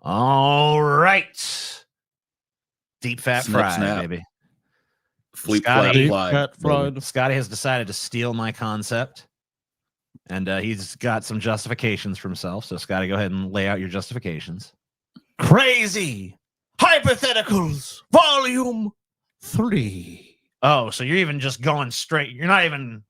All right. Deep fat Snap, fry, baby. Fleet Scotty, flat fly. Scotty has decided to steal my concept, and he's got some justifications for himself. So, Scotty, go ahead and lay out your justifications. Crazy Hypotheticals, Volume 3. Oh, so you're even just going straight. You're not even.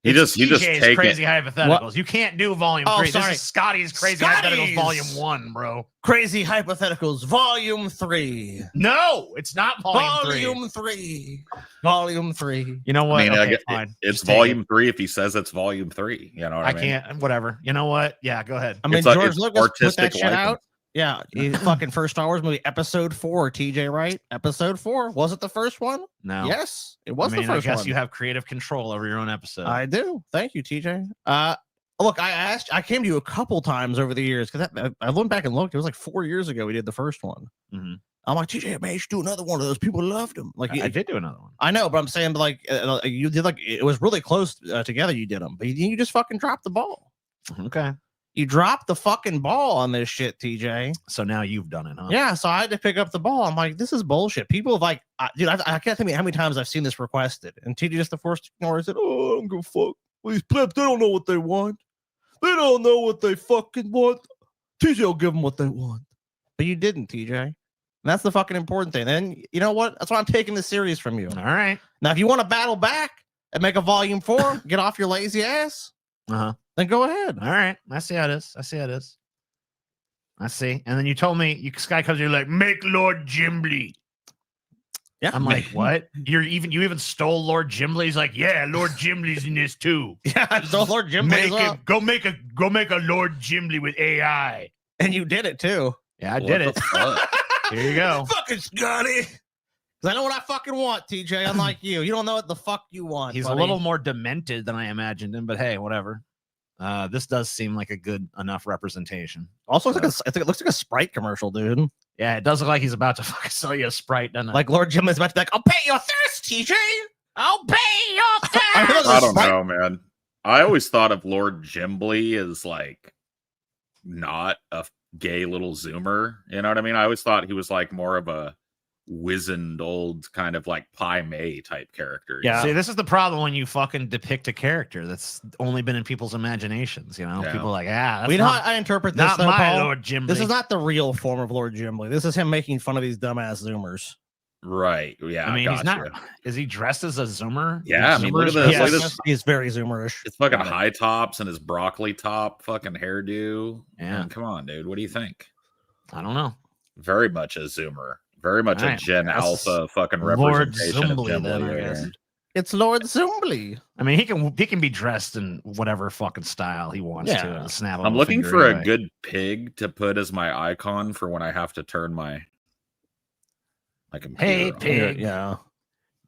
He just take crazy it. Hypotheticals. What? You can't do Volume 3. Sorry. This is Scotty's Crazy Hypotheticals Volume 1, bro. Crazy Hypotheticals, Volume 3. No, it's not Volume 3. Volume 3. You know what? I mean, okay, fine. It's Volume 3 if he says it's Volume 3. You know what I mean? can't. Whatever. You know what? Yeah, go ahead. I mean, George Lucas put that shit out. Yeah, fucking first Star Wars movie, Episode 4, TJ, right? Episode 4. Was it the first one? No. Yes, it was the first one. I guess you have creative control over your own episode. I do. Thank you, TJ. Look, I came to you a couple times over the years because I went back and looked. It was like 4 years ago we did the first one. Mm-hmm. I'm like, TJ, man, you should do another one of those. People loved them. Like I did do another one. I know, but I'm saying, like, you did, like, it was really close together. You did them, but you just fucking dropped the ball. Okay. You dropped the fucking ball on this shit, TJ. So now you've done it, huh? Yeah, so I had to pick up the ball. I'm like, this is bullshit. People have, like, dude, I can't tell you how many times I've seen this requested. And TJ just the first to ignore it. Said, oh, I don't give a fuck. These plebs, they don't know what they want. They don't know what they fucking want. TJ will give them what they want. But you didn't, TJ. And that's the fucking important thing. And you know what? That's why I'm taking this series from you. All right. Now, if you want to battle back and make a Volume 4, get off your lazy ass. Uh-huh. Then go ahead. All right. I see how it is. I see. And then you told me, Sky comes here like, make Lord Gimli. Yeah. I'm like, what? You even stole Lord Gimli? He's like, yeah, Lord Gimli's in this too. Yeah, I stole Lord Gimli. Go make a Lord Gimli with AI. And you did it too. Yeah, I did it. Here you go. Fucking Scotty. Because I know what I fucking want, TJ, unlike you. You don't know what the fuck you want. He's buddy. a little more demented than I imagined him, but hey, whatever. This does seem like a good enough representation. Also, it looks like a Sprite commercial, dude. Yeah, it does look like he's about to fucking sell you a Sprite, doesn't it? Like Lord Jim is about to be like, I'll pay your thirst, TJ. I'll pay your thirst. I don't know, man. I always thought of Lord Gimli as like not a gay little Zoomer. You know what I mean? I always thought he was like more of a wizened old kind of like Pai Mei type character. Yeah. See, this is the problem when you fucking depict a character that's only been in people's imaginations. You know, people are like, that's I interpret this. Not though, my Paul. Lord Gimli. This is not the real form of Lord Gimli. This is him making fun of these dumbass Zoomers. Right. Yeah. I mean, he's not. Is he dressed as a Zoomer? Yeah. I mean, look at this. Yes, look at this. He's very Zoomerish. It's fucking high tops and his broccoli top fucking hairdo. Yeah. Man, come on, dude. What do you think? I don't know. Very much a Zoomer. Very much a Gen Alpha fucking representation Lord Zumbly, of then, Gimli. I guess. It's Lord Zumbly. I mean, he can be dressed in whatever fucking style he wants to. Snap. I'm looking for a good pig to put as my icon for when I have to turn my computer. Hey, on. pig.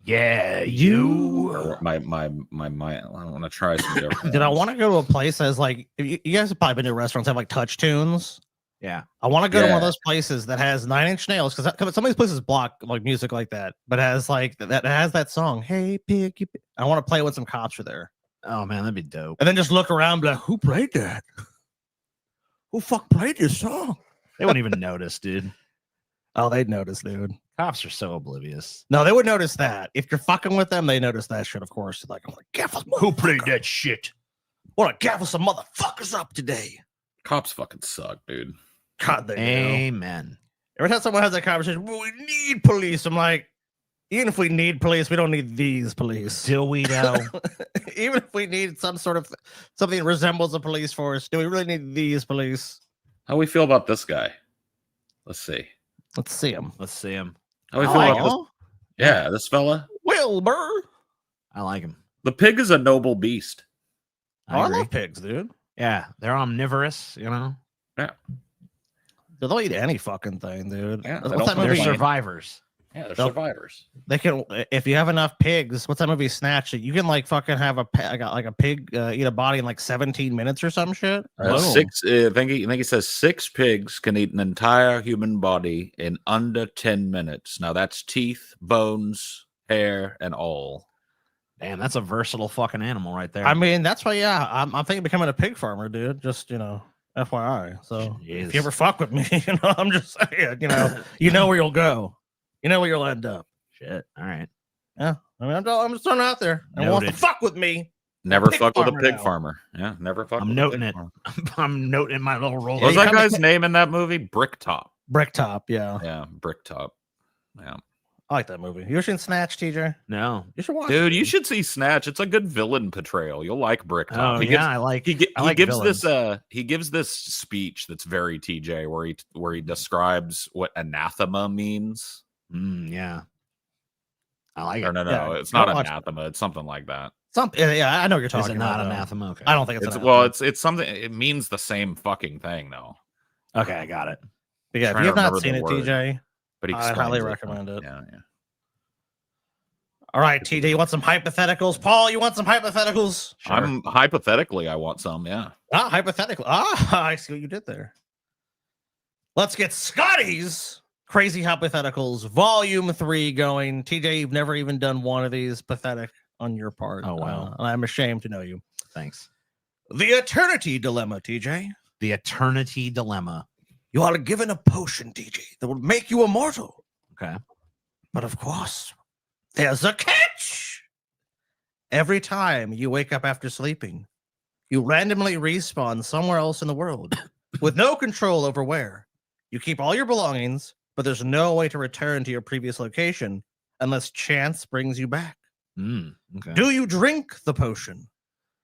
Yeah, you. Or my I want to try some different. Did I want to go to a place that's like you guys have probably been to restaurants that have like touch tunes? Yeah, I want to go to one of those places that has 9 Inch Nails because some of these places block like music like that, but has like that has that song. Hey pig, I want to play when some cops are there. Oh man, that'd be dope. And then just look around, and be like, who played that? Who fuck played this song? They wouldn't even notice, dude. Oh, they'd notice, dude. Cops are so oblivious. No, they would notice that. If you're fucking with them, they notice that shit, of course. Like, I'm like, gaffle, who played that shit? Want to gaffle some motherfuckers up today? Cops fucking suck, dude. God, they Amen. Do. Every time someone has that conversation, well, we need police. I'm like, even if we need police, we don't need these police. Do we though? Even if we need something that resembles a police force, do we really need these police? How we feel about this guy? Let's see. Let's see him. How we feel about this? Yeah, this fella. Wilbur. I like him. The pig is a noble beast. I love pigs, dude. Yeah, they're omnivorous, you know? Yeah. They'll eat any fucking thing, dude. Yeah, what's that movie? They're survivors. Yeah, they're survivors. They can, if you have enough pigs. What's that movie? Snatch. You can like fucking have a pig eat a body in like 17 minutes or some shit. Six. I think he says 6 pigs can eat an entire human body in under 10 minutes. Now that's teeth, bones, hair, and all. Damn, that's a versatile fucking animal right there. I mean, that's why. Yeah, I'm thinking of becoming a pig farmer, dude. Just FYI. So Jeez. if you ever fuck with me, I'm just saying, you know where you'll go. You know where you'll end up. Shit. All right. Yeah. I mean, I'm just throwing it out there. And wants to Noted. fuck with me. Never pig fuck with a farmer pig now. farmer. Yeah, never fuck. I'm with noting a it. pig farmer. I'm noting my little roll. What was Yeah, that you guy's name in that movie? Bricktop. Bricktop. Yeah. Yeah, Bricktop. Yeah. I like that movie. You ever seen Snatch, TJ? No. You should watch Dude, it. you should see Snatch. It's a good villain portrayal. You'll like Bricktop. Oh, He yeah. gives- I like. He I like gives villains. this speech that's very TJ where he describes what anathema means. Yeah. I like Or it. no, Yeah, it's not don't watch anathema. It's something like that. Yeah, I know what you're Is talking it not about. though. anathema? Okay. I don't think it's It's anathema. it's something. It means the same fucking thing though. Okay, I got it. But yeah, if trying you to have not remember seen the it, word. TJ, But he I explains highly it. recommend it. Yeah. All right, TJ, you want some hypotheticals? Paul, you want some hypotheticals? Sure. I'm hypothetically, I want some. Yeah. Hypothetical. I see what you did there. Let's get Scotty's Crazy Hypotheticals Volume 3 going. TJ, you've never even done one of these. Pathetic on your part. Oh, wow. And I'm ashamed to know you. Thanks. The Eternity Dilemma, TJ. The Eternity Dilemma. You are given a potion, TJ, that will make you immortal. Okay. But of course, there's a catch. Every time you wake up after sleeping, you randomly respawn somewhere else in the world with no control over where. You keep all your belongings, but there's no way to return to your previous location unless chance brings you back. Okay. Do you drink the potion?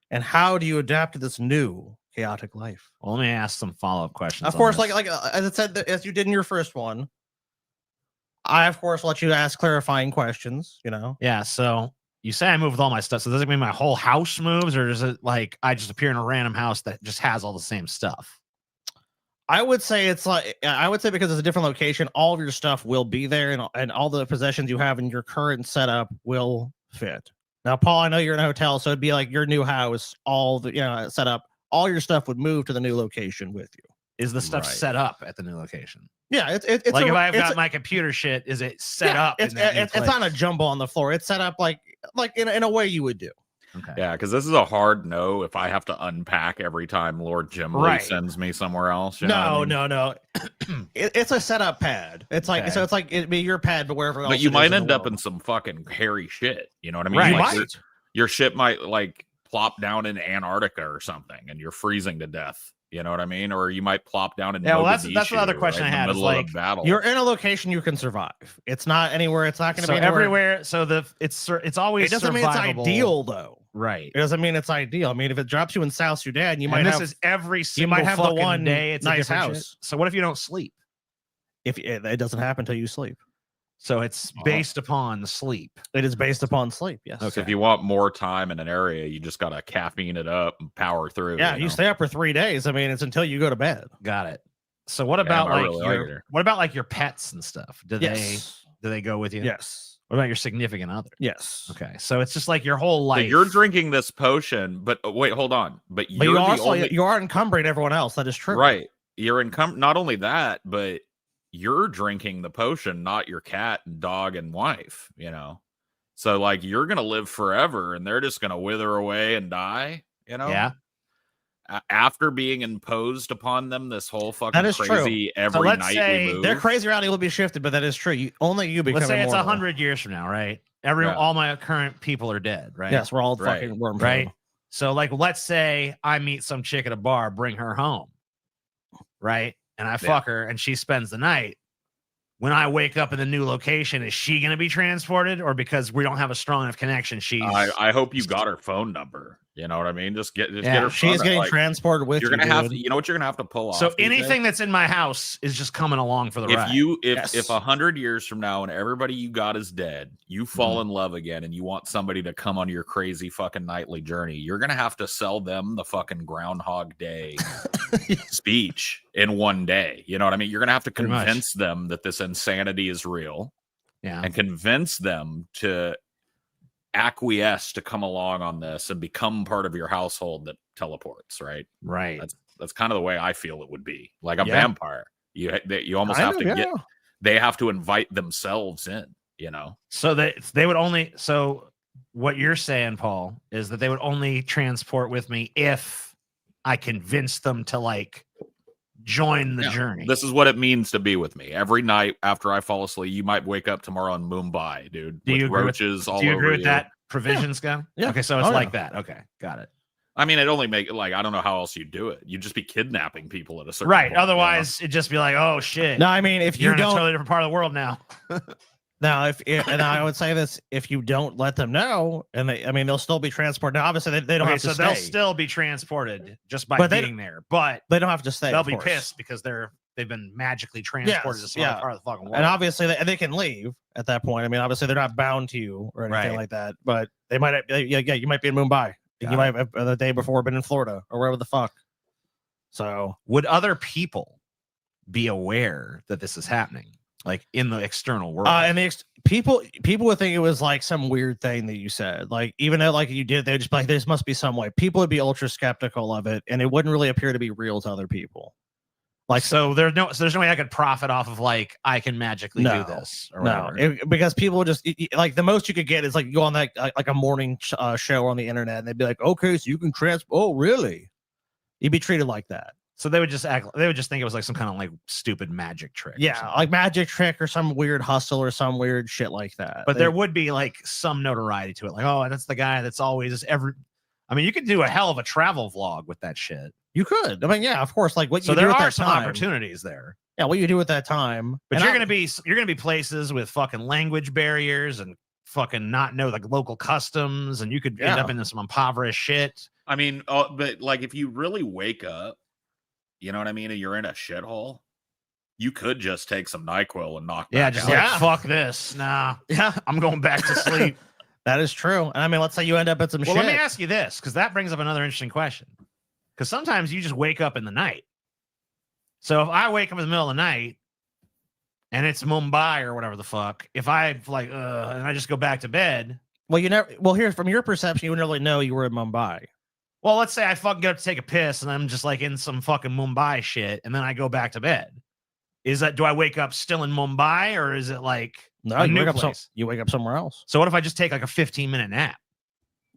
And how do you adapt to this new chaotic life? Well, let me ask some follow-up questions. Of on course, this. like as I said, as you did in your first one, I of course let you ask clarifying questions. Yeah. So you say I move with all my stuff. So does it mean my whole house moves, or is it like I just appear in a random house that just has all the same stuff? I would say because it's a different location, all of your stuff will be there, and all the possessions you have in your current setup will fit. Now, Paul, I know you're in a hotel, so it'd be like your new house, all the set up, all your stuff would move to the new location with you. Is the stuff Right. set up at the new location? Yeah, it's like if I've it's got a- my computer shit, is it set yeah, up? It's in that new it's not a place? jumbo on the floor. It's set up like in a way you would do. Okay. Yeah, because this is a hard no if I have to unpack every time Lord Jimley Right. sends me somewhere else. You know what I mean? No. It's a setup pad. It's like Okay. so. It's like it'd be your pad, but wherever else. But you it is might in the end up world. in some fucking hairy shit. You know what I mean? Right. You Like, might. your shit might like plop down in Antarctica or something, and you're freezing to death. You know what I mean? Or you might plop down in Yeah, well, that's Mogadishu, another question right I in had, the is middle of like, the battle. You're in a location you can survive. It's not anywhere. It's not going to So be anywhere. everywhere. So it's always. It doesn't mean it's survivable. ideal though. Right. It doesn't mean it's ideal. I mean, if it drops you in South Sudan, you And might this have. is every you single might have the fucking one day. It's a nice different shit. house. So what if you don't sleep? If it doesn't happen until you sleep, So it's based upon sleep. it is based upon sleep. Yes. So if you want more time in an area, you just gotta caffeine it up and power through. Yeah, you you know? stay up for 3 days. I mean, it's until you go to bed. Got it. So what Damn, about I like really like your it. what about like your pets and stuff? Do Yes. they go with you? Yes. What about your significant other? Yes. Okay. So it's just like your whole So life. you're drinking this potion, but wait, hold on. But But you're you the also only you are encumbering everyone else. That is true. right. You're not only that, but you're drinking the potion, not your cat and dog and wife. You know, so like you're gonna live forever, and they're just gonna wither away and die. You know, Yeah. After being imposed upon them, this whole fucking That is true. crazy every let's night say we move. Their crazy reality will be shifted, but that is true. Only you become Let's say it's immortal. 100 years from now, right? Yeah. All my current people are dead, right? Yes, we're all Right. fucking worm. Right. So like, let's say I meet some chick at a bar, bring her home, right? And I fuck her, and she spends the night. When I wake up in the new location, is she going to be transported, or because we don't have a strong enough connection, she's I hope you got her phone number. You know what I mean? Just get Yeah, her. She is phone, getting like, transported with You're you. gonna have to. dude. You know what you're gonna have to pull off. so DJ? anything that's in my house is just coming along for the ride. Yes. If 100 years from now and everybody you got is dead, you fall Mm-hmm. in love again, and you want somebody to come on your crazy fucking nightly journey, you're gonna have to sell them the fucking Groundhog Day speech in one day. You know what I mean? You're gonna have to Pretty much. convince them that this insanity is real, Yeah. and convince them to acquiesce to come along on this and become part of your household that teleports. Right? Right. That's kind of the way I feel it would be, like a Yeah. vampire. You almost Kind have of, to yeah. get. They have to invite themselves in. You know. So they would only. So what you're saying, Paul, is that they would only transport with me if I convinced them to like join the Yeah, journey. This is what it means to be with me. Every night after I fall asleep, you might wake up tomorrow in Mumbai, dude. Do you with agree roaches all Do you over agree with you. that provision, Scott? Yeah. Okay, so it's Oh, like yeah. that. Okay, got it. I mean, it only make like I don't know how else you do it. You'd just be kidnapping people at a certain Right. point, Otherwise, it'd just be like, oh shit. No, I mean, if You're you in a don't totally different part of the world now. now, and I would say this, if you don't let them know, and they'll still be transported. Now, obviously, they don't Okay, have to so stay. they'll still be transported just by But they- being there, but They don't have to stay. they'll of be course. pissed because they've been magically transported to Yes, some other yeah. part of the fucking world. And obviously, they can leave at that point. I mean, obviously, they're not bound to you or anything Right. like that. But they might, you might be in Mumbai. Got You might have the day before been in Florida or wherever the fuck. So, Would other people be aware that this is happening, like in the external world? and people would think it was like some weird thing that you said. Like, even though like you did, they'd just be like, "This must be some way." People would be ultra skeptical of it, and it wouldn't really appear to be real to other people. Like, so there's no way I could profit off of like I can magically do this or no, whatever. because people would just like the most you could get is like you go on that like a morning show on the internet, and they'd be like, "Okay, so you can Oh, really?" You'd be treated like that. So they would just think it was like some kind of like stupid magic trick. or Yeah, something. like magic trick or some weird hustle or some weird shit like that. But there would be like some notoriety to it. Like, oh, that's the guy that's always I mean, you could do a hell of a travel vlog with that shit. you could. I mean, yeah, of course. Like what So you do there at are that some time. opportunities there. Yeah, what you do at that time. But And you're gonna be places with fucking language barriers and fucking not know like local customs, and you could end Yeah. up into some impoverished shit. I mean, but like if you really wake up, you know what I mean, and you're in a shithole, you could just take some NyQuil and knock Yeah, back just out. like fuck this. Nah, Yeah, I'm going back to sleep. that is true. And I mean, let's say you end up at some Well, shit. let me ask you this, because that brings up another interesting question. Because sometimes you just wake up in the night. So if I wake up in the middle of the night and it's Mumbai or whatever the fuck, if I like, and I just go back to bed. Well, you never. Well, here from your perception, you wouldn't really know you were in Mumbai. Well, let's say I fucking get up to take a piss and I'm just like in some fucking Mumbai shit, and then I go back to bed. Do I wake up still in Mumbai, or is it like No, a you new wake up. place? You wake up somewhere else. So what if I just take like a 15-minute nap?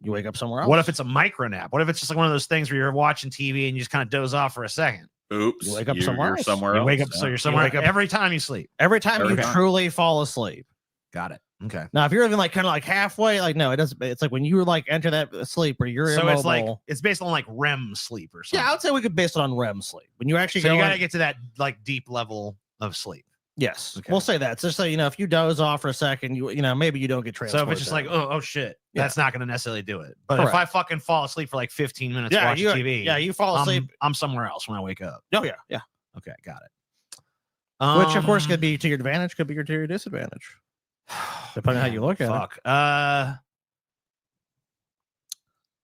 You wake up somewhere else. What if it's a micro nap? What if it's just like one of those things where you're watching TV and you just kind of doze off for a second? Oops, You wake up you're somewhere else. somewhere You else. wake up, so yeah. you're somewhere wake up- every time you sleep. every time Every you time. truly fall asleep? Got it. Okay. Now, if you're even like kind of like halfway, like no, it doesn't. It's like when you like enter that sleep where you're So immobile. it's like it's based on like REM sleep or something. Yeah, I would say we could base it on REM sleep. When you actually So go you gotta in- get to that like deep level of sleep. yes, Okay. we'll say that. Just so you know, if you doze off for a second, you know maybe you don't get So transported. if it's just like oh shit, Yeah. that's not gonna necessarily do it. But if Correct. I fucking fall asleep for like 15 minutes yeah, watching TV, yeah, you fall asleep. I'm somewhere else when I wake up. Oh yeah, yeah. Okay, got it. Which of course could be to your advantage, could be to your disadvantage, depending on how you look at it. fuck.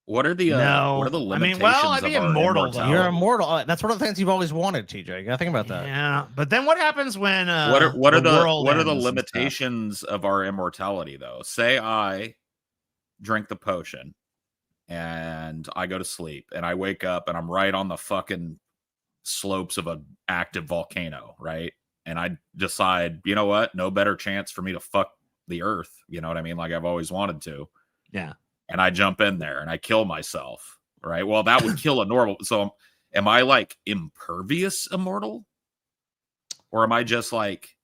What are the No. what are the I limitations mean, well, I'd of be our immortal, though. immortality? You're immortal. That's one of the things you've always wanted, TJ. You gotta think about that. Yeah, but then what happens when what are the world what are the ends and stuff? limitations of our immortality though? Say I drink the potion and I go to sleep and I wake up and I'm right on the fucking slopes of an active volcano, right? And I decide, you know what? No better chance for me to fuck the earth, you know what I mean? Like I've always wanted to. Yeah. And I jump in there and I kill myself, right? Well, that would kill a normal. So am I like impervious immortal? Or am I just like,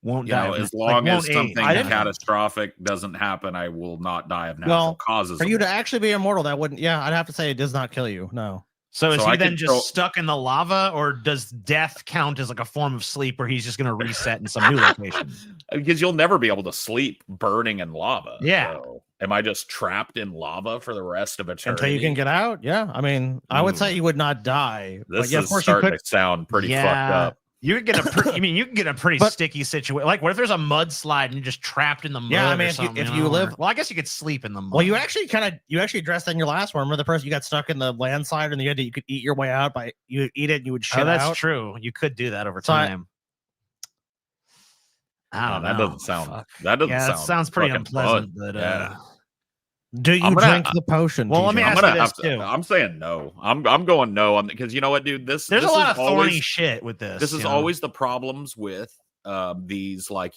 Won't you die know, of- as like, long as won't age. something I didn't- catastrophic doesn't happen, I will not die of natural Well, causes. For you to actually be immortal, that wouldn't. Yeah, I'd have to say it does not kill you. No. So is So he I then could just go- stuck in the lava, or does death count as like a form of sleep where he's just going to reset in some new location? Because you'll never be able to sleep burning in lava. Yeah. So am I just trapped in lava for the rest of eternity? Until you can get out. Yeah. I mean, I would say you would not die. This but yeah, of is course you starting could. to sound pretty fucked up. You could get a you can get a pretty But- sticky situation. Like, what if there's a mudslide and you're just trapped in the mud? Yeah, I or mean, if something, you know, live- or- well, I guess you could sleep in the mud. Well, you actually addressed that in your last one. Remember the person you got stuck in the landslide and you could eat your way out by you eat it and you would shit oh, that's out. true. You could do that over So time. I don't know. That doesn't sound. Fuck. That doesn't Yeah, sound. that sounds pretty fucking unpleasant. fun. But Yeah. Do you I'm gonna- drink the potion? Well, let TJ? me I'm ask gonna you have this, to. too. I'm saying no. I'm going no on because you know what, dude. This there's this a lot is of thorny always, shit with this. This is you know? always the problems with these like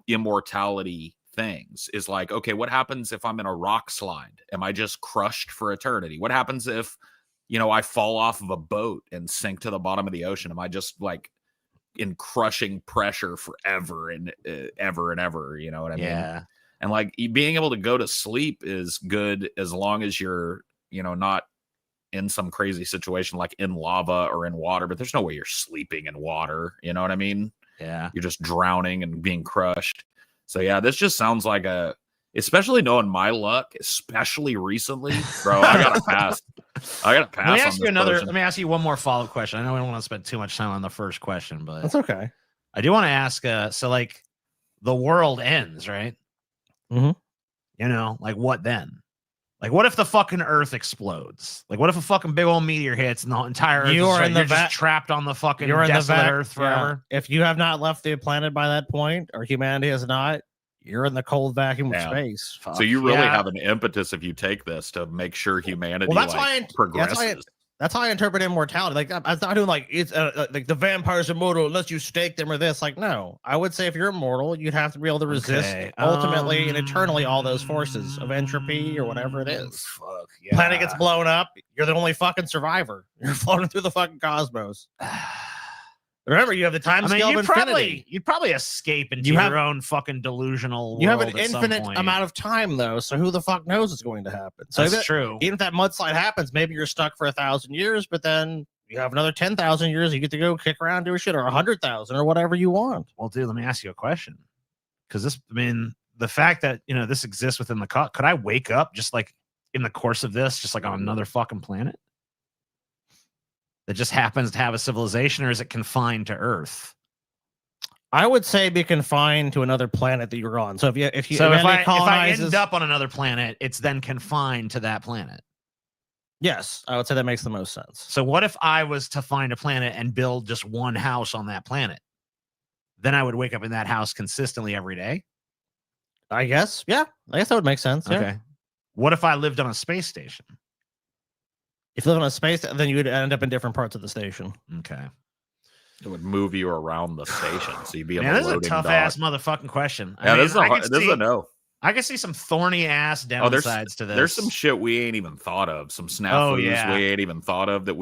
immortality things. Is like, okay, what happens if I'm in a rock slide? Am I just crushed for eternity? What happens if I fall off of a boat and sink to the bottom of the ocean? Am I just like in crushing pressure forever and ever and ever? You know what I mean? Yeah. And like being able to go to sleep is good as long as you're, not in some crazy situation like in lava or in water, but there's no way you're sleeping in water. You know what I mean? Yeah. You're just drowning and being crushed. So yeah, this just sounds like especially knowing my luck, especially recently, bro, I gotta pass. Let me ask you one more follow-up question. I know we don't want to spend too much time on the first question, but that's okay. I do want to ask, so like the world ends, right? Mm-hmm. Like what then? Like what if the fucking earth explodes? Like what if a fucking big old meteor hits and the entire earth you're just trapped on the fucking desolate earth forever? Yeah. If you have not left the planet by that point, or humanity has not, you're in the cold vacuum of space. Fuck. So you really have an impetus if you take this to make sure humanity progresses. That's how I interpret immortality. Like I'm not doing like it's like the vampires are immortal unless you stake them or this. Like no, I would say if you're immortal, you'd have to be able to resist ultimately and eternally all those forces of entropy or whatever it is. Fuck yeah. Planet gets blown up. You're the only fucking survivor. You're floating through the fucking cosmos. Remember, you have the time scale of infinity. You'd probably escape into your own fucking delusional world. You have an infinite amount of time, though, so who the fuck knows what's going to happen? So that's true. Even if that mudslide happens, maybe you're stuck for 1,000 years, but then you have another 10,000 years. You get to go kick around, do a shit, or 100,000, or whatever you want. Well, dude, let me ask you a question. Because the fact that this exists within the could I wake up just like in the course of this, just like on another fucking planet that just happens to have a civilization, or is it confined to Earth? I would say be confined to another planet that you're on. So if I end up on another planet, it's then confined to that planet. Yes, I would say that makes the most sense. So what if I was to find a planet and build just one house on that planet? Then I would wake up in that house consistently every day? I guess. Yeah, I guess that would make sense. Yeah. Okay. What if I lived on a space station? If you live on a space, then you would end up in different parts of the station. Okay. It would move you around the station, so you'd be in the this is a loading tough dock. Ass motherfucking question. Yeah, this is a no. I can see some thorny ass downsides to this. There's some shit we ain't even thought of, some snafus we ain't even thought of that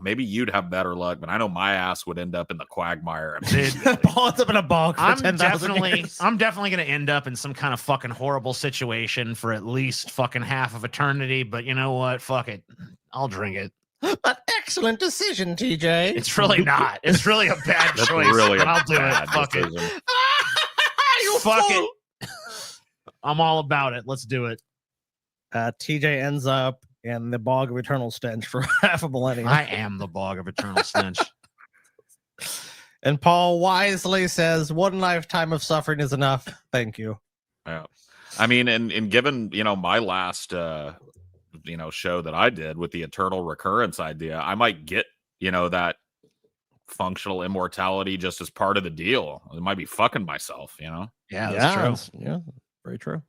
maybe you'd have better luck, but I know my ass would end up in the quagmire. Balls up in a bog for 10,000 years. I'm definitely going to end up in some kind of fucking horrible situation for at least fucking half of eternity, but you know what? Fuck it. I'll drink it. An excellent decision, TJ. It's really not. It's really a bad choice. Really but I'll do it. Fuck it. Fuck it. I'm all about it. Let's do it. TJ ends up in the bog of eternal stench for half a millennium. I am the bog of eternal stench. And Paul wisely says, one lifetime of suffering is enough. Thank you. Yeah. I mean, and given, my last, show that I did with the eternal recurrence idea, I might get, that functional immortality just as part of the deal. It might be fucking myself, Yeah, that's true. Yeah, very true.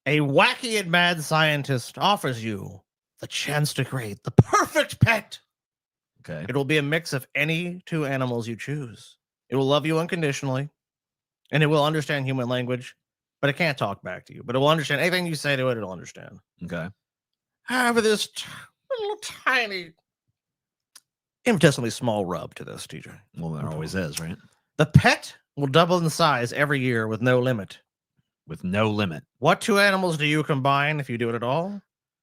A wacky and mad scientist offers you the chance to create the perfect pet. Okay. It will be a mix of any two animals you choose. It will love you unconditionally, and it will understand human language, but it can't talk back to you. But it will understand anything you say to it, it'll understand. Okay. However, this little tiny, infinitesimally small rub to this, TJ. Well, there always is, right? The pet will double in size every year with no limit. With no limit. What two animals do you combine if you do it at all?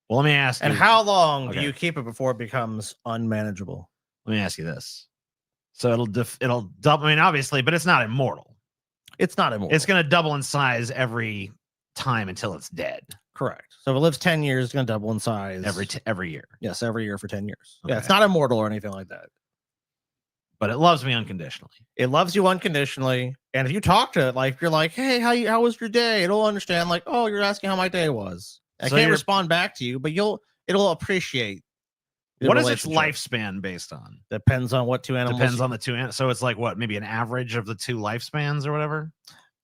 Well, let me ask you. And how long do you keep it before it becomes unmanageable? Let me ask you this. So it'll double. I mean, obviously, but it's not immortal. It's not immortal. It's going to double in size every time until it's dead. Correct. So if it lives 10 years, it's going to double in size every year. Yes, every year for 10 years. Okay. Yeah, it's not immortal or anything like that. But it loves me unconditionally. It loves you unconditionally. And if you talk to it, like if you're like, hey, how was your day? It'll understand, like, oh, you're asking how my day was. I can't respond back to you, but it'll appreciate. What is its lifespan based on? Depends on what two animals. Depends on the two animals. So it's like what, maybe an average of the two lifespans or whatever?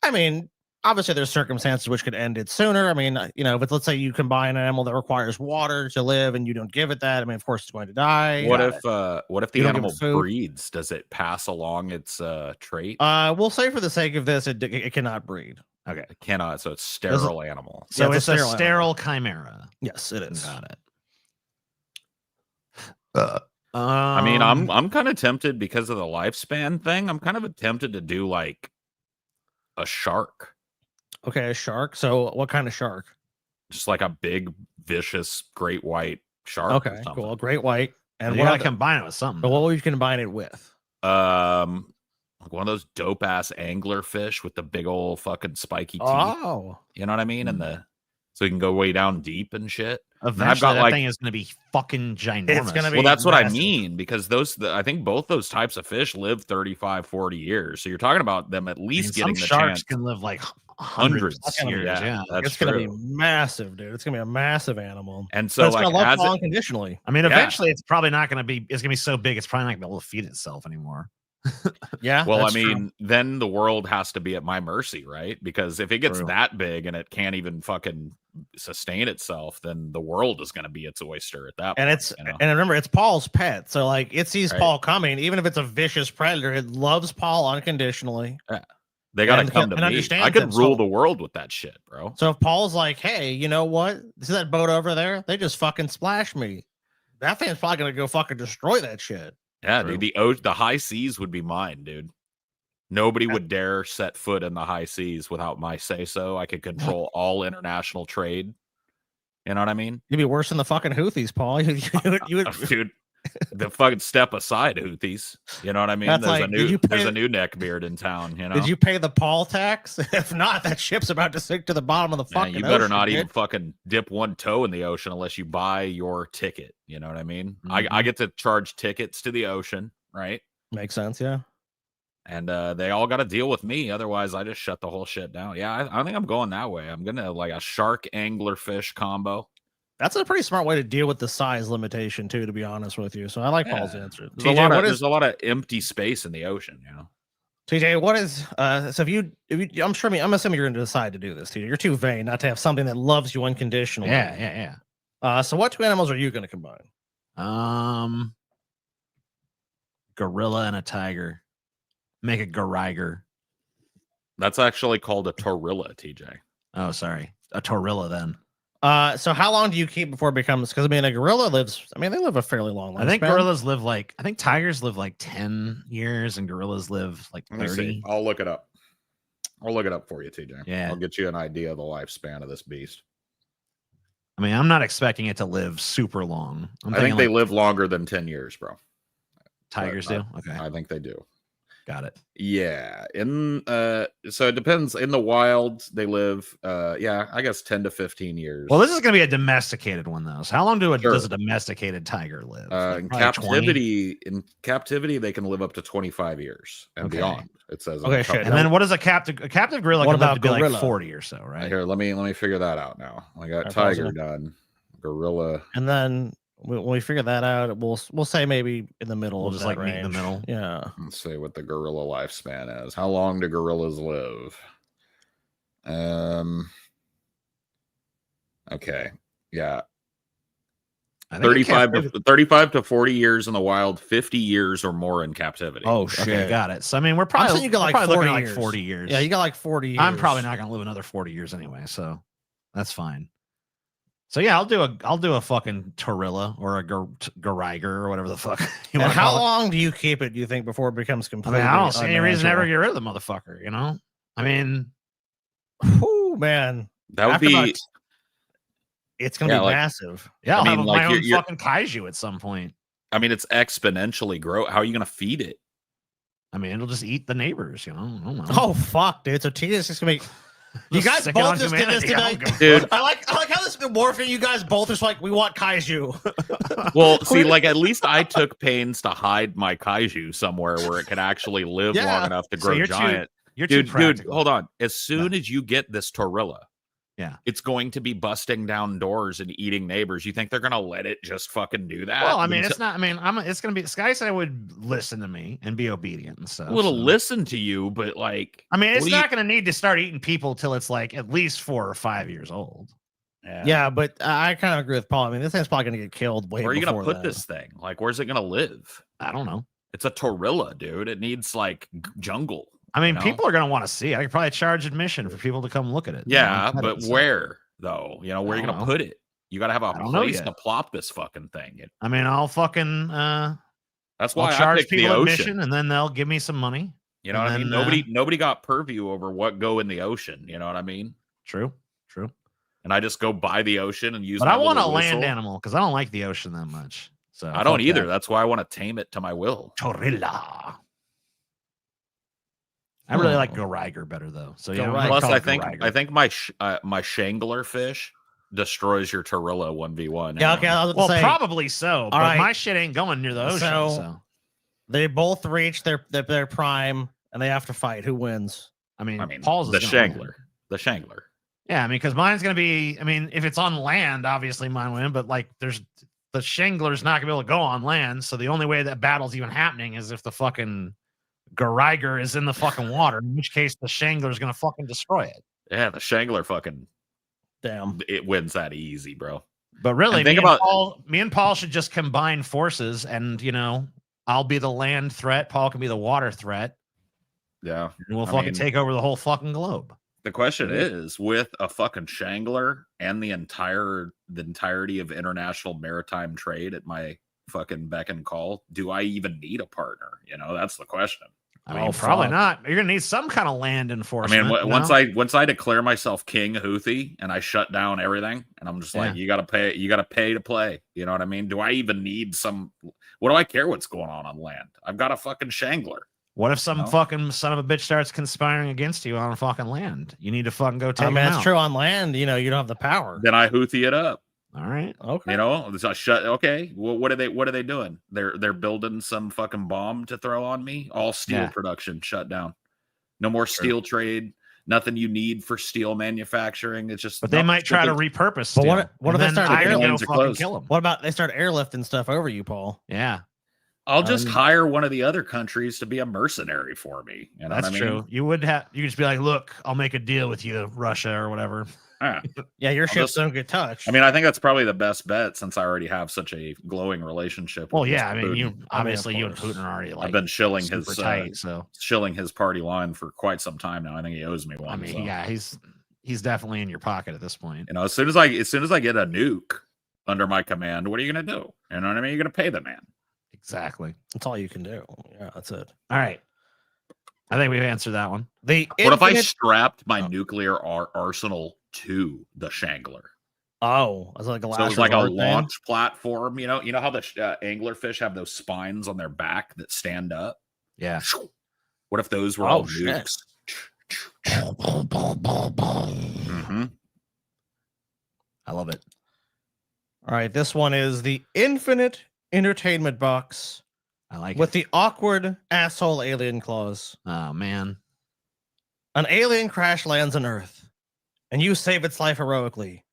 I mean, obviously there's circumstances which could end it sooner. I mean, but let's say you combine an animal that requires water to live and you don't give it that. I mean, of course it's going to die. What if the animal breeds? Does it pass along its trait? We'll say for the sake of this, it cannot breed. Okay. It cannot. So it's sterile animal. So Yeah, it's a sterile sterile chimera. Yes, it is. Got it. I mean, I'm kind of tempted because of the lifespan thing. I'm kind of tempted to do like a shark, Okay, a shark. So what kind of shark? just like a big, vicious, great white shark. or Okay, something. cool. Great white. and And you what gotta other, combine it with something. but what would you combine it with? Like one of those dope ass angler fish with the big old fucking spiky teeth. Oh, You know what I mean? And so you can go way down deep and shit. Eventually, I've got that like thing is going to be fucking ginormous. It's gonna be well, that's what I massive. mean, because I think both those types of fish live 35, 40 years. So you're talking about them at I mean, least some getting the sharks chance. can live like Hundreds. hundreds of years. Yeah. That's it's gonna be true. massive, dude. It's gonna be a massive animal. And But so it's like gonna love as Paul it, unconditionally. I mean, Yeah. eventually, it's probably not going to be. It's going to be so big, it's probably not going to be able to feed itself anymore. Yeah. well, I that's true. mean, then the world has to be at my mercy, right? Because if it gets True. that big and it can't even fucking sustain itself, then the world is going to be its oyster at that And point. it's you know? and remember, it's Paul's pet. So like it sees Right. Paul coming, even if it's a vicious predator, it loves Paul unconditionally. They got to and come to and me. understands I could him, rule so- the world with that shit, bro. So if Paul's like, hey, you know what? See that boat over there? They just fucking splashed me. That thing's probably gonna go fucking destroy that shit. Yeah, True. dude. The high seas would be mine, dude. Nobody would dare set foot in the high seas without my say so. I could control all international trade. You know what I mean? You'd be worse than the fucking Houthis, Paul. You would, Dude, the fucking step aside, Houthis. You know what I mean? That's There's like, did you there's pay- a new neckbeard in town, you know? Did you pay the Paul tax? If not, that ship's about to sink to the bottom of the Yeah, fucking you better ocean, not dude. even fucking dip one toe in the ocean unless you buy your ticket. You know what I mean? I Mm-hmm. get to charge tickets to the ocean, right? Makes sense, yeah. And they all got to deal with me. Otherwise, I just shut the whole shit down. Yeah, I think I'm going that way. I'm going to like a shark angler fish combo. That's a pretty smart way to deal with the size limitation, too, to be honest with you. So I like Paul's Yeah. answer. There's, TJ, what there's is a lot of empty space in the ocean, you know? TJ? What is so if you I'm assuming you're going to decide to do this, TJ. You're too vain not to have something that loves you unconditionally. Yeah. So what two animals are you going to combine? Gorilla and a tiger. Make a goriger. That's actually called a torilla, TJ. Oh, sorry. A torilla then. So how long do you keep before it becomes? Because I mean, a gorilla lives. I mean, they live a fairly long life. I think gorillas live like, I think tigers live like 10 years and gorillas live like Let me 30. see. I'll look it up. I'll look it up for you, TJ. Yeah. I'll get you an idea of the lifespan of this beast. I mean, I'm not expecting it to live super long. I'm I think thinking they like live longer than 10 years, bro. tigers do. I- Okay. I think they do. Got it. Yeah. So it depends. In the wild, they live I guess 10 to 15 years. Well, this is going to be a domesticated one, though. So how long Sure. does a domesticated tiger live? Like in probably 20? captivity, they can live up to 25 years and Okay. beyond. It says. Okay, the shit. cover. And then what is a captive gorilla What can live about to be like gorilla? 40 or so, right? Here, let me figure that out now. I got Alright, tiger pause done. Gorilla. And then when we figure that out, we'll say maybe in the middle. We'll of just, that like, meet in the range. middle. Yeah. Let's see what the gorilla lifespan is. How long do gorillas live? Okay. Yeah. I think in 35 to 40 years in the wild, 50 years or more in captivity. Oh Okay, shit. got it. So I mean, we're I'm probably, saying you got we're like probably 40 looking at years. like 40 years. Yeah, you got like 40 years. I'm probably not going to live another 40 years anyway, so that's fine. So yeah, I'll do a fucking torilla or a goriger or whatever the fuck you And want to how call it. long do you keep it? Do you think before it becomes I completely? mean, I don't see any reason to ever unnatural? get rid of the motherfucker. You know, I mean, Whew, man. That would After be about- it's gonna Yeah, be like- massive. yeah, I'll I mean, have like, my own you're- fucking kaiju at some point. I mean, it's exponentially grow. How are you going to feed it? I mean, it'll just eat the neighbors. You know, I don't know. Oh fuck, dude. So Tina's just gonna be. You Just guys sick it on both just did this humanity. I tonight. don't give a Dude. I like how this has been morphing. You guys both just like we want kaiju. Well, see, like at least I took pains to hide my kaiju somewhere where it could actually live Yeah. long enough to So grow you're giant. You're Dude, too practical. hold on. As soon as you get this torilla, Yeah. it's going to be busting down doors and eating neighbors. You think they're going to let it just fucking do that? Well, I mean, it's not. I mean, it's gonna be. Sky said I would listen to me and be obedient and stuff. It'll so. listen to you, but like, I mean, it's what do you- not going to need to start eating people till it's like at least 4 or 5 years old. Yeah, but I kind of agree with Paul. I mean, this thing's probably gonna get killed way. where are you going to before put that. this thing? Like, where's it going to live? I don't know. It's a torilla, dude. It needs like jungle. I mean, you know? people are gonna want to see it. I could probably charge admission for people to come look at it. Yeah, you know, but where though? You know, where are you I don't gonna know. put it? You got to have a I don't know place yet. to plop this fucking thing. I mean, I'll fucking That's I'll why I charge picked the people ocean. admission, and then they'll give me some money. You know what I mean? Nobody got purview over what go in the ocean. You know what I mean? True. And I just go by the ocean and use. But my I want a little land whistle. animal because I don't like the ocean that much. So I don't fuck either. that. That's why I want to tame it to my will. Torilla. I really like Goriger better though. So yeah. Goriger. Plus, I think my shangler fish destroys your Torilla 1v1. Yeah, okay. I was Well, gonna say, probably so. But right. my shit ain't going near the ocean. So they both reach their prime, and they have to fight. Who wins? I mean, Paul's is the gonna win. shangler. The shangler. Yeah, I mean, because mine's gonna be. I mean, if it's on land, obviously mine win. But like, the shangler's not gonna be able to go on land. So the only way that battle's even happening is if the fucking Goriger is in the fucking water. In which case, the shangler's gonna fucking destroy it. Yeah, the shangler fucking Damn. it wins that easy, bro. But really, And me and Paul should just combine forces, and I'll be the land threat. Paul can be the water threat. Yeah, And we'll I fucking mean, take over the whole fucking globe. The question is, with a fucking shangler and the entirety of international maritime trade at my fucking beck and call, do I even need a partner? That's the question. I mean, probably not. You're gonna need some kind of land I enforcement. mean, once I declare myself King Houthi and I shut down everything, and I'm just like, you gotta pay to play. You know what I mean? Do I even need some? What do I care what's going on land? I've got a fucking shangler. What if some fucking son of a bitch starts conspiring against you on fucking land? You need to fucking go take him out. That's true on land. You don't have the power. Then I Houthi it up. All right. Okay. Okay. Well, what are they doing? They're building some fucking bomb to throw on me. All steel production shut down. No more steel trade. Nothing you need for steel manufacturing. It's just. But they might try to repurpose. But what if they start kill them? What about they start airlifting stuff over you, Paul? Yeah. I'll just hire one of the other countries to be a mercenary for me. You know That's what I mean? true. You would just be like, look, I'll make a deal with you, Russia or whatever. Yeah, your ships don't get touched. I mean, I think that's probably the best bet since I already have such a glowing relationship. Well, with yeah, Mr. I mean, you Putin. and Putin are already like. I've been shilling his tight, shilling his party line for quite some time now. I think he owes me one. I mean, yeah, he's definitely in your pocket at this point. As soon as I get a nuke under my command, what are you gonna do? You know what I mean? You're gonna pay the man. Exactly. That's all you can do. Yeah, that's it. All right. I think we've answered that one. What if I strapped my nuclear arsenal to the shangler? Oh, it's like a so it's like a launch platform. You know how the anglerfish have those spines on their back that stand up? Yeah. What if those were all nukes? I love it. All right, this one is the Infinite Entertainment Box. I like with the awkward asshole alien clause. Oh man. An alien crash lands on Earth, and you save its life heroically.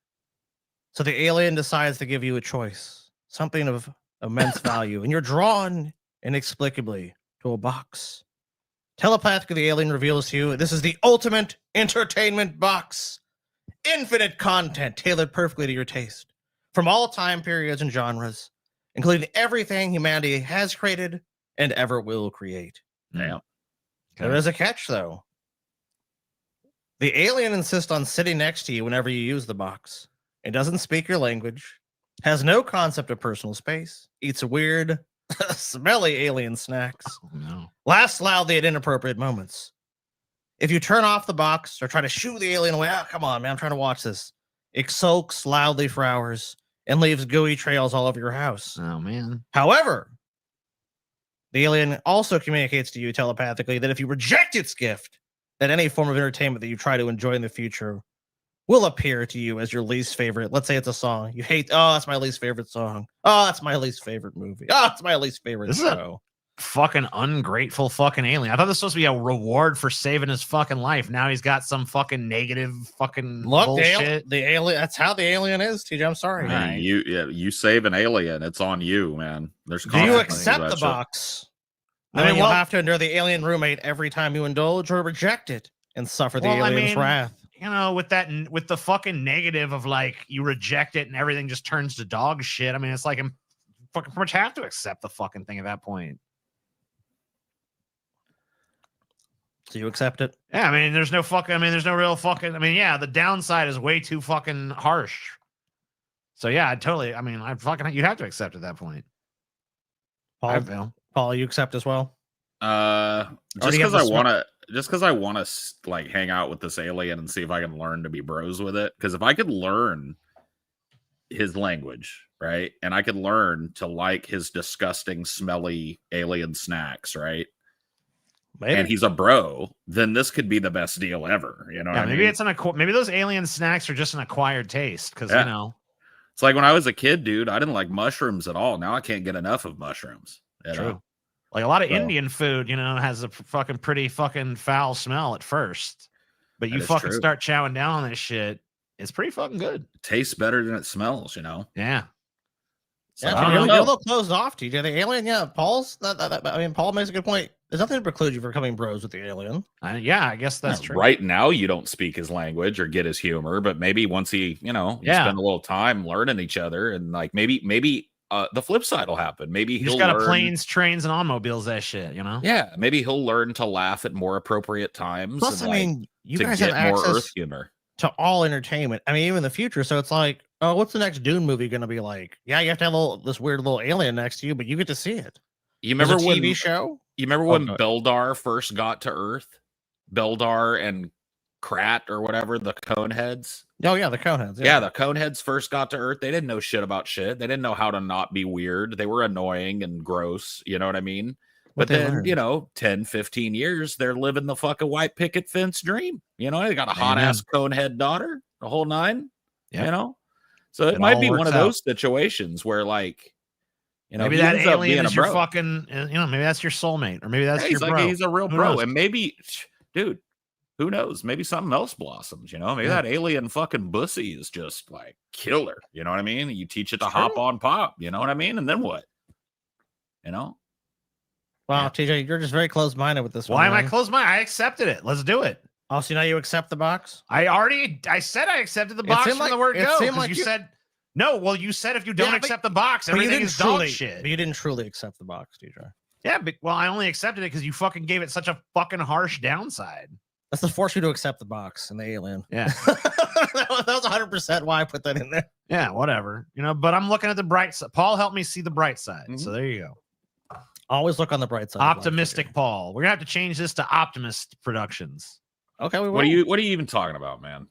So the alien decides to give you a choice, something of immense value, and you're drawn inexplicably to a box. Telepathically, the alien reveals to you this is the ultimate entertainment box. Infinite content tailored perfectly to your taste, from all time periods and genres, including everything humanity has created and ever will create. Yeah. Okay. There is a catch, though. The alien insists on sitting next to you whenever you use the box. It doesn't speak your language, has no concept of personal space, eats weird, smelly alien snacks, laughs loudly at inappropriate moments. If you turn off the box or try to shoo the alien away, come on, man, I'm trying to watch this. It sulks loudly for hours and leaves gooey trails all over your house. Oh, man. However, the alien also communicates to you telepathically that if you reject its gift, that any form of entertainment that you try to enjoy in the future will appear to you as your least favorite. Let's say it's a song you hate. Oh, that's my least favorite song. Oh, that's my least favorite movie. Oh, that's my least favorite show. Fucking ungrateful fucking alien. I thought this was supposed to be a reward for saving his fucking life. Now he's got some fucking negative fucking bullshit. The alien. That's how the alien is, TJ. I'm sorry. Right. You save an alien, it's on you, man. There's do you accept the box? I mean, you'll have to endure the alien roommate every time you indulge or reject it and suffer the alien's wrath. You know, with the fucking negative of like you reject it and everything just turns to dog shit. I mean, it's like I'm fucking pretty much have to accept the fucking thing at that point. So you accept it? Yeah, I mean, there's no real fucking. I mean, yeah, the downside is way too fucking harsh. So yeah, you'd have to accept at that point. I feel. Paul, you accept as well? Just because I want to like hang out with this alien and see if I can learn to be bros with it. Because if I could learn his language, right, and I could learn to like his disgusting, smelly alien snacks, right, and he's a bro, then this could be the best deal ever. You know? Yeah, what maybe I mean? maybe those alien snacks are just an acquired taste because you know. It's like when I was a kid, dude. I didn't like mushrooms at all. Now I can't get enough of mushrooms. You know? Like a lot of Indian food, you know, has a fucking pretty fucking foul smell at first, but you fucking start chowing down on this shit, it's pretty fucking good. It tastes better than it smells, you know. Yeah. So you're a little closed off, TJ. The alien, Paul's. I mean, Paul makes a good point. There's nothing to preclude you from becoming bros with the alien. Yeah, I guess that's true. Right now, you don't speak his language or get his humor, but maybe once you spend a little time learning each other, and like maybe the flip side will happen. Maybe he's got planes, trains, and automobiles. That shit, you know. Yeah, maybe he'll learn to laugh at more appropriate times. Plus, I mean, you guys have access more Earth humor to all entertainment. I mean, even in the future. So it's like, oh, what's the next Dune movie going to be like? Yeah, you have to have this weird little alien next to you, but you get to see it. You remember when TV show? You remember when Beldar first got to Earth? Beldar and Krat or whatever, the Coneheads. Oh yeah, the Coneheads. Yeah, the Coneheads first got to Earth. They didn't know shit about shit. They didn't know how to not be weird. They were annoying and gross. You know what I mean? But then, 10, 15 years, they're living the fucking white picket fence dream. You know, they got a hot ass Conehead daughter, the whole nine. Yep. You know, so it might be one of those situations where, like, you know, maybe that alien is your fucking, maybe that's your soulmate, or maybe that's your bro. He's a real bro, and maybe, dude, who knows? Maybe something else blossoms. You know, maybe that alien fucking bussy is just like killer. You know what I mean? You teach it to hop on pop. You know what I mean? And then what? You know. Wow, TJ, you're just very close-minded with this one. Why am I close-minded? I accepted it. Let's do it. Oh, so now you accept the box? I said I accepted the box from the word go. Because you said no. Well, you said if you don't accept the box, everything is dog shit. But you didn't truly accept the box, TJ. Yeah, but I only accepted it because you fucking gave it such a fucking harsh downside. That's to force you to accept the box and the alien. Yeah. that was 100% why I put that in there. Yeah, whatever. But I'm looking at the bright side. Paul helped me see the bright side. Mm-hmm. So there you go. Always look on the bright side. Optimistic Paul. We're gonna have to change this to Optimist Productions. Okay. What are you even talking about, man?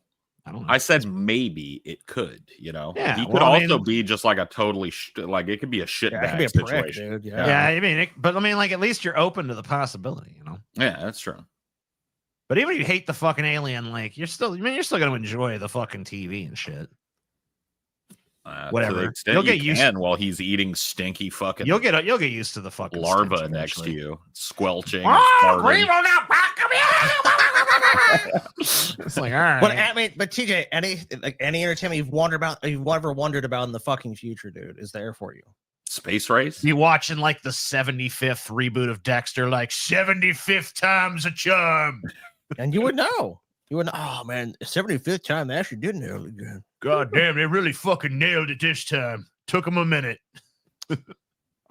I don't know. I said maybe it could. You know, yeah, he could also be just like a totally it could be a shitbag situation. Prick, dude. Yeah. I mean, like at least you're open to the possibility. You know. Yeah, that's true. But even if you hate the fucking alien, like you're still gonna enjoy the fucking TV and shit. Whatever. You'll get used to while he's eating stinky fucking. You'll get used to the fucking larva next to you, squelching. It's like, all right. But TJ, any entertainment you've ever wondered about in the fucking future, dude, is there for you. Space Race? You watching like the 75th reboot of Dexter, like 75th time's a charm. And you would know. Oh man, 75th time they actually did nail it again. God damn, they really fucking nailed it this time. Took them a minute. All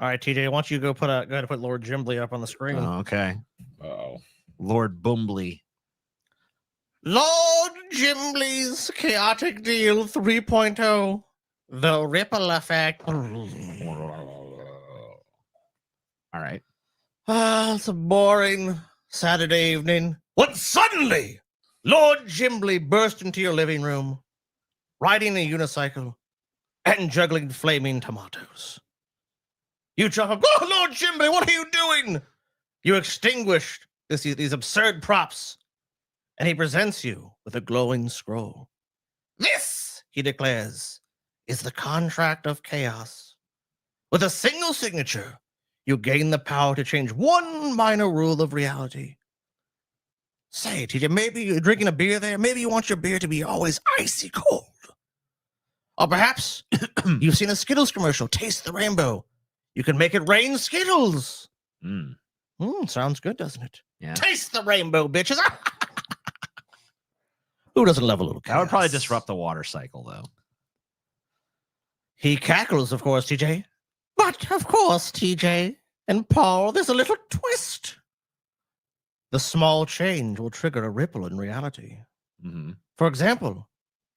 right, TJ, why don't you go ahead and put Lord Jimbley up on the screen? Oh, okay. Oh, Lord Bumbley. Lord Jimbley's Chaotic Deal 3.0. The Ripple Effect. All right. It's a boring Saturday evening. When suddenly, Lord Jimbley burst into your living room, riding a unicycle and juggling flaming tomatoes. You jump up, oh, Lord Jimbley, what are you doing? You extinguished these absurd props, and he presents you with a glowing scroll. This, he declares, is the contract of chaos. With a single signature, you gain the power to change one minor rule of reality. Say, TJ, maybe you're drinking a beer there. Maybe you want your beer to be always icy cold. Or perhaps you've seen a Skittles commercial. Taste the rainbow. You can make it rain Skittles. Sounds good, doesn't it? Yeah. Taste the rainbow, bitches. Who doesn't love a little chaos? That would probably disrupt the water cycle, though. He cackles, of course, TJ. But, of course, TJ and Paul, there's a little twist. the small change will trigger a ripple in reality. Mm-hmm. For example,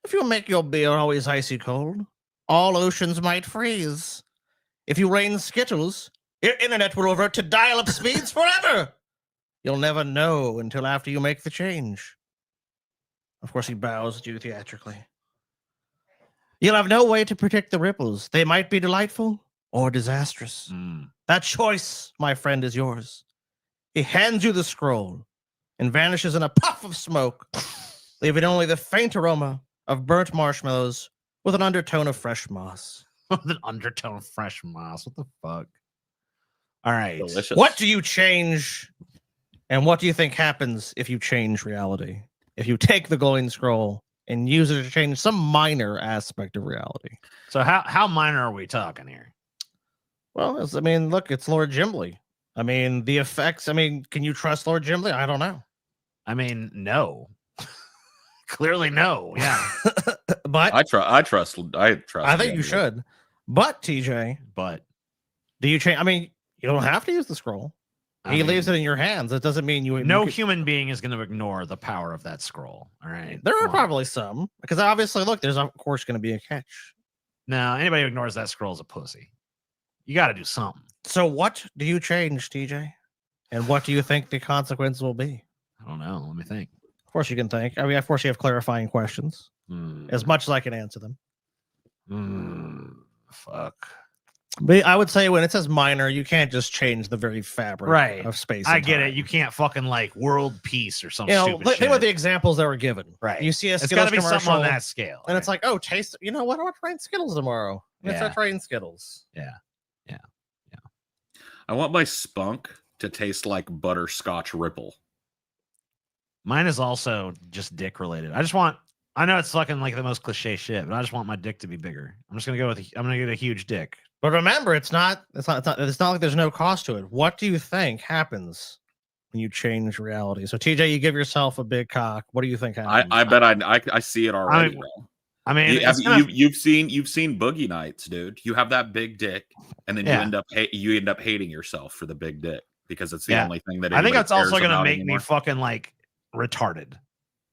if you make your beer always icy cold, all oceans might freeze. If you rain Skittles, your internet will revert to dial-up speeds forever. You'll never know until after you make the change. Of course, he bows at you theatrically. You'll have no way to predict the ripples. They might be delightful or disastrous. That choice, my friend, is yours. He hands you the scroll and vanishes in a puff of smoke, leaving only the faint aroma of burnt marshmallows with an undertone of fresh moss. With an undertone of fresh moss. What the fuck? All right. Delicious. What do you change? And what do you think happens if you change reality? If you take the glowing scroll and use it to change some minor aspect of reality? So how minor are we talking here? Well, I mean, look, it's Lord Gimli. I mean, the effects. I mean, can you trust Lord Gimli? I don't know. I mean, no. Clearly, no. Yeah. But I trust. I think Gimli. you should. But TJ, But do you change? I mean, you don't have to use the scroll. He leaves it in your hands. That doesn't mean you. No you could, human being is going to ignore the power of that scroll. All right. there are Come on. probably some, because obviously, look, there's of course going to be a catch. No, anybody who ignores that scroll is a pussy. You got to do something. So, what do you change, TJ? And what do you think the consequence will be? I don't know. Let me think. Of course, you can think. I mean, of course, you have clarifying questions. As much as I can answer them. Fuck. But I would say when it says minor, you can't just change the very fabric of space. I and get it. time. You can't fucking like world peace or some You know, stupid think shit. about the examples that were given. Right. You see a It's got Skittles to be commercial, something on that scale. and it's like, oh, taste. You know what? I want to try Skittles tomorrow. Let's Yeah. start trying Skittles. I want my spunk to taste like butterscotch ripple. Mine is also just dick related. I know it's fucking like the most cliche shit, but I just want my dick to be bigger. I'm just gonna go with. I'm gonna get a huge dick. But remember, it's not like there's no cost to it. What do you think happens when you change reality? So TJ, you give yourself a big cock. What do you think happens? I bet I see it already. bro. I mean, You've seen Boogie Nights, dude. You have that big dick, and then you end up hating yourself for the big dick because it's the only thing that I think anybody that's also cares gonna about make anymore. me fucking like retarded.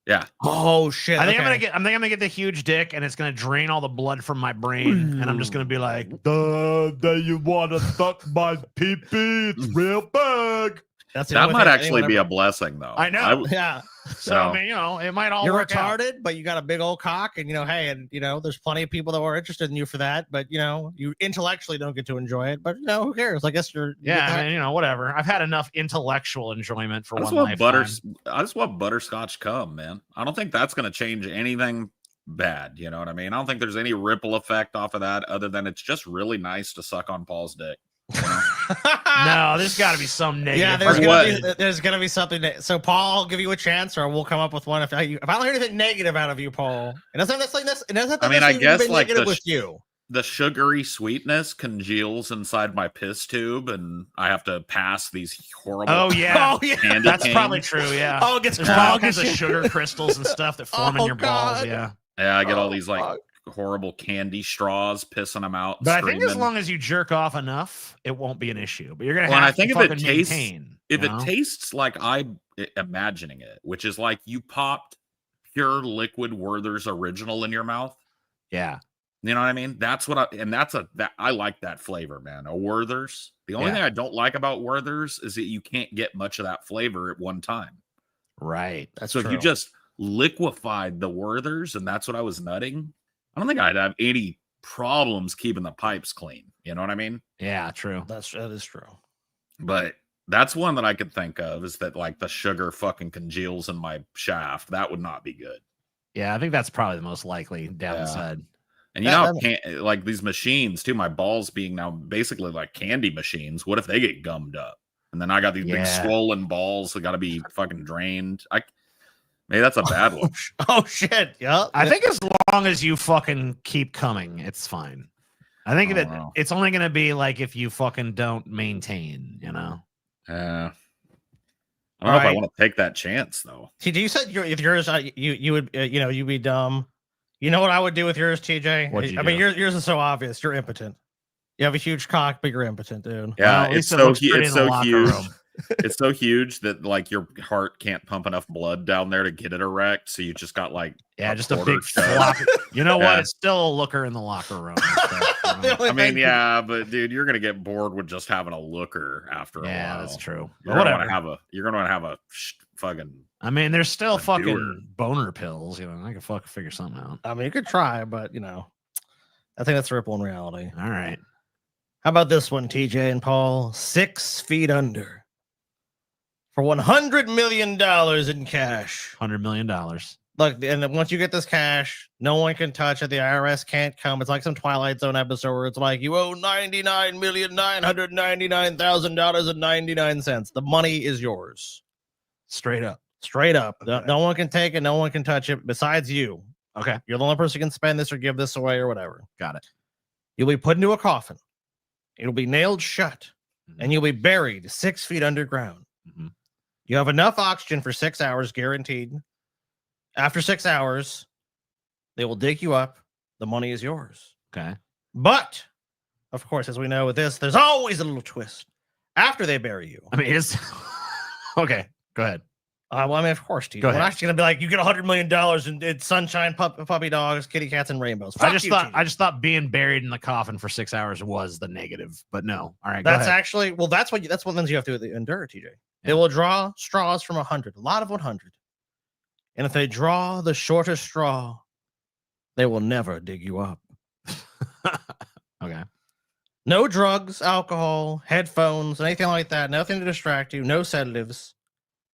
Yeah. Oh shit! I think I'm gonna get the huge dick, and it's gonna drain all the blood from my brain, and I'm just gonna be like, "Duh, you wanna suck my pee-pee? It's real big." That might actually be a blessing, though. I know. Yeah. So I mean, it might all You're work out. retarded, but you got a big old cock, and hey, and there's plenty of people that are interested in you for that, but you intellectually don't get to enjoy it. But who cares? I guess you're I mean, whatever. I've had enough intellectual enjoyment for one lifetime. I just want butterscotch cum, man. I don't think that's going to change anything bad. You know what I mean? I don't think there's any ripple effect off of that other than it's just really nice to suck on Paul's dick. You know? No, there's got to be some negative. Yeah, there's gonna be something. So Paul, I'll give you a chance, or we'll come up with one. If I don't hear anything negative out of you, Paul, it doesn't necessarily. I mean, I guess like with you. The sugary sweetness congeals inside my piss tube, and I have to pass these horrible. Oh yeah, candy that's canes. probably true. Yeah. Oh, it gets There's all kinds of sugar crystals and stuff that form in your balls. Yeah. Yeah, I get all these like horrible candy straws, pissing them out. But I think as long as you jerk off enough, it won't be an issue. But you're gonna Well, have I think to if it fucking tastes- maintain. if you it know? tastes like I'm imagining it, which is like you popped pure liquid Werther's original in your mouth. Yeah. You know what I mean? That's what I like that flavor, man. A Werther's. The only thing I don't like about Werther's is that you can't get much of that flavor at one time. Right. That's so true. if you just liquefied the Werther's and that's what I was nutting, I don't think I'd have any problems keeping the pipes clean. You know what I mean? Yeah, true. that is true. But that's one that I could think of is that like the sugar fucking congeals in my shaft. That would not be good. Yeah, I think that's probably the most likely downside. And you know, like these machines too, my balls being now basically like candy machines. What if they get gummed up? And then I got these big swollen balls that got to be fucking drained. Maybe that's a bad one. Oh shit! Yeah, I think as long as you fucking keep coming, it's fine. I think that it's only going to be like if you fucking don't maintain, you know. I don't know if I want to take that chance though. TJ, you said if yours, you would you'd be dumb. You know what I would do with yours, TJ? I mean, yours is so obvious. You're impotent. You have a huge cock, but you're impotent, dude. Yeah, well, it's so huge. It's so huge that like your heart can't pump enough blood down there to get it erect. So you just got like just a quarter big shove. floppy. You know what? Yeah. It's still a looker in the locker room. I mean, yeah, but dude, you're gonna get bored with just having a looker after a while. Yeah, that's true. You're But gonna whatever. want to have a fucking. I mean, there's still a fucking doer. boner pills. You know, I can fucking figure something out. I mean, you could try, but I think that's a ripple in reality. All right. How about this one, TJ and Paul? 6 feet under for $100 million in cash. $100 million. Look, and then once you get this cash, no one can touch it. The IRS can't come. It's like some Twilight Zone episode where it's like you owe $99,999,000.99. The money is yours. Straight up. Straight up. Okay. No one can take it. No one can touch it besides you. Okay. You're the only person who can spend this or give this away or whatever. Got it. You'll be put into a coffin. It'll be nailed shut, and you'll be buried 6 feet underground. Mm-hmm. You have enough oxygen for 6 hours, guaranteed. After 6 hours, they will dig you up. The money is yours. Okay. But, of course, as we know with this, there's always a little twist. After they bury you. I mean, it's okay. Go ahead. Well, I mean, of course, TJ. Go We're ahead. actually gonna be like, you get $100 million and it's sunshine, puppy dogs, kitty cats, and rainbows. I Fuck just you, thought TJ. being buried in the coffin for 6 hours was the negative, but no. All right. That's go ahead. actually that's what things you have to endure, TJ. Yeah. They will draw straws from 100, a lot of 100, and if they draw the shortest straw, they will never dig you up. Okay. No drugs, alcohol, headphones, anything like that. Nothing to distract you. No sedatives.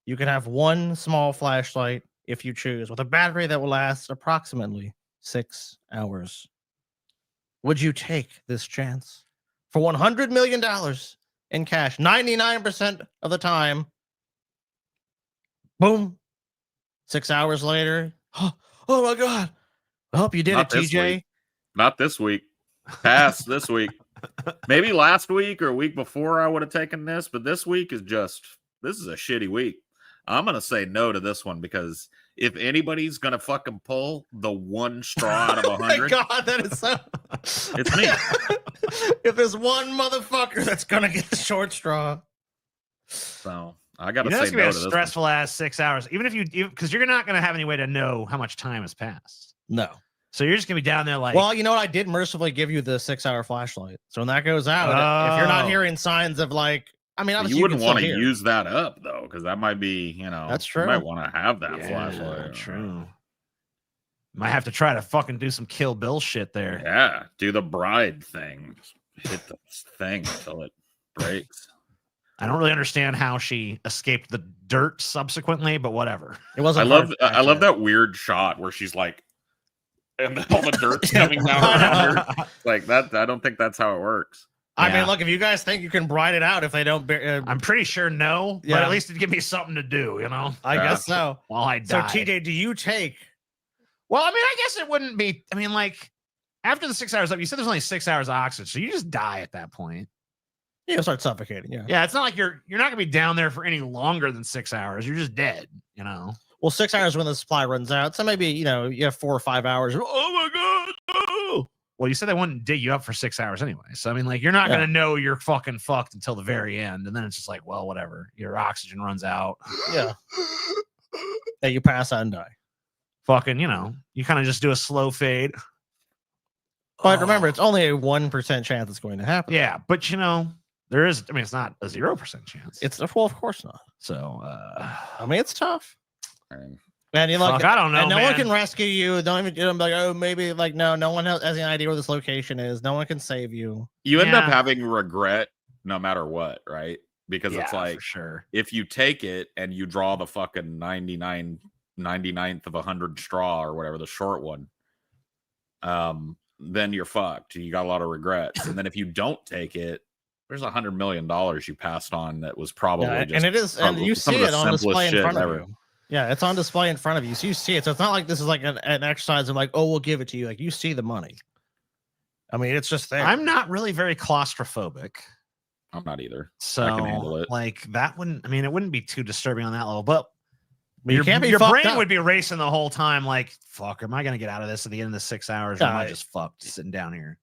You can have one small flashlight if you choose, with a battery that will last approximately 6 hours. Would you take this chance for $100 million in cash? 99% of the time. Boom. 6 hours later. Oh my God. I hope you did Not it, this TJ. week. Not this week. Past this week. Maybe last week or a week before I would have taken this, but this week is this is a shitty week. I'm going to say no to this one because if anybody's going to fucking pull the one straw out of Oh my 100, God, that is so. it's me. If there's one motherfucker that's going to get the short straw. So I got to You know, say it's gonna no be to a this one. stressful ass 6 hours, even if because you're not gonna have any way to know how much time has passed. No. So you're just gonna be down there like, Well, you know what? I did mercifully give you the 6 hour flashlight. So when that goes out, if you're not Oh. hearing signs of like, I mean, obviously You wouldn't can want to still hear. use that up though, because that might be, That's You true. might want to have that yeah, flashlight. True. Might have to try to fucking do some Kill Bill shit there. Yeah, do the bride thing. Just hit the thing until it breaks. I don't really understand how she escaped the dirt subsequently, but whatever. It wasn't. I love that weird shot where she's like, and all the dirt's coming down around her. Like that. I don't think that's how it works. I Yeah. mean, look, if you guys think you can bride it out if they don't, I'm pretty sure no, but Yeah. at least it'd give me something to do, I Yeah. guess so. while I So die. TJ, do you take? Well, I mean, I guess it wouldn't be. I mean, like after the 6 hours up, you said there's only 6 hours of oxygen, so you just die at that point. You'll start suffocating. Yeah. Yeah, it's not like you're not gonna be down there for any longer than 6 hours. You're just dead, you know. Well, 6 hours when the supply runs out. So maybe you have 4 or 5 hours. Oh my God! Oh. Well, you said they wouldn't dig you up for 6 hours anyway. So I mean, like, you're not Yeah. gonna know you're fucking fucked until the very end, and then it's just like, well, whatever. Your oxygen runs out. Yeah. Yeah, you pass out and die. Fucking, you kind of just do a slow fade. But remember, it's only a 1% chance it's going to happen. Yeah, but there is. I mean, it's not a 0% chance. It's well, of course not. So. I mean, it's tough. And And you look, Fuck, I don't know, and no one man. can rescue you. Don't even be like, oh, maybe like no one has any idea where this location is. No one can save you. you end up Yeah. having regret no matter what, right? Because it's Yeah, like for sure. if you take it and you draw the fucking 99th of 100 straw or whatever, the short one, then you're fucked. You got a lot of regrets. And then if you don't take it, there's $100 million you passed on that was probably Yeah, just and it is, and you some see of it the on display in simplest front shit of ever. you. Yeah, it's on display in front of you, so you see it. So it's not like this is like an exercise of like, oh, we'll give it to you. Like you see the money. I mean, it's just there. I'm not really very claustrophobic. I'm not either. So I can handle it. like that wouldn't. I mean, it wouldn't be too disturbing on that level, but But you can't be your fucked brain up. would be racing the whole time. Like, fuck, am I gonna get out of this at the end of the 6 hours? Or am I Yeah. just fucked sitting down here?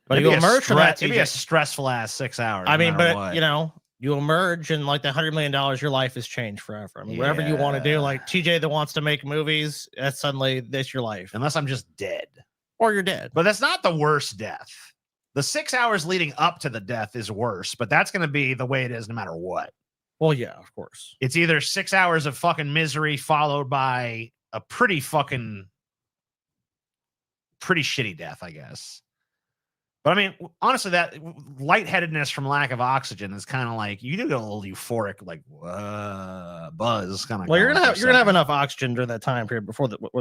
But you emerge from that. It'd be a stressful ass 6 hours. I no mean, matter but what. you know, you emerge and like the $100 million, your life has changed forever. I mean, whatever you want to do, like TJ that wants to make movies, that's suddenly that's your life. Unless I'm just dead. Or you're dead. But that's not the worst death. The 6 hours leading up to the death is worse, but that's going to be the way it is no matter what. Well, yeah, of course. It's either 6 hours of fucking misery followed by a pretty shitty death, I guess. But I mean, honestly, that lightheadedness from lack of oxygen is kind of like you do get a little euphoric, like buzz, kind of. Well, you're gonna have enough oxygen during that time period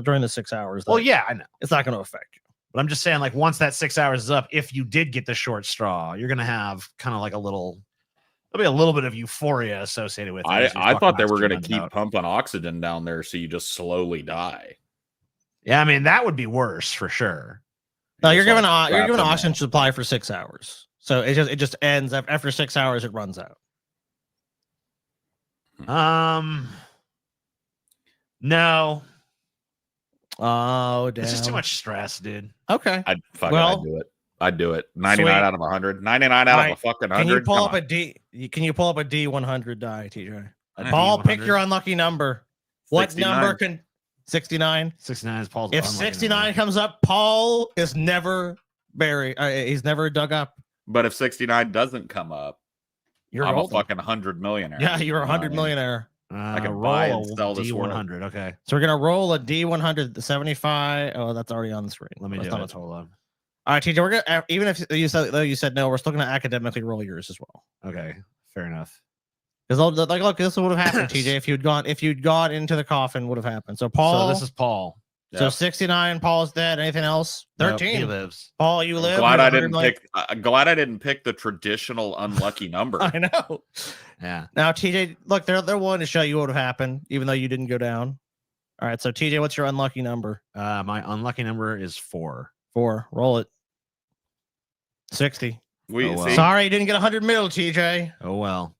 during the 6 hours. Well, yeah, I know it's not going to affect you. But I'm just saying, like, once that 6 hours is up, if you did get the short straw, you're gonna have kind of like there'll be a little bit of euphoria associated with it. I thought they were gonna keep pumping oxygen down there so you just slowly die. Yeah, I mean that would be worse for sure. No, you're given oxygen supply for 6 hours, so it just ends after 6 hours. It runs out. No. Oh, damn. It's just too much stress, dude. Okay. I'd do it. I'd do it. 99 out of 100. 99 out of a fucking 100. Can you pull up a D? Can you pull up a D100 die, TJ? Paul, pick your unlucky number. What 69. Number can 69? 69 is Paul's. If 69 number comes up, Paul is never buried. He's never dug up. But if 69 doesn't come up, I'm golden. a fucking 100 millionaire. Yeah, you're a 100 millionaire. I can buy and sell this D100. Okay. So we're gonna roll a D100, the 75. Oh, that's already on the screen. Let me do it. Hold on. All right, TJ, we're gonna even if you said no, we're still gonna academically roll yours as well. Okay, fair enough. Because like, look, this would have happened, TJ, if you'd gone into the coffin, would have happened. So Paul, so this is Paul. So 69, Paul's dead. Anything else? 13. Nope, he lives. Paul, you live. Glad I didn't pick the traditional unlucky number. I know. Yeah. Now, TJ, look, they're willing to show you what would have happened, even though you didn't go down. All right. So TJ, what's your unlucky number? My unlucky number is 4. 4. Roll it. 60. See? Sorry, you didn't get 100 mil, TJ. Oh well.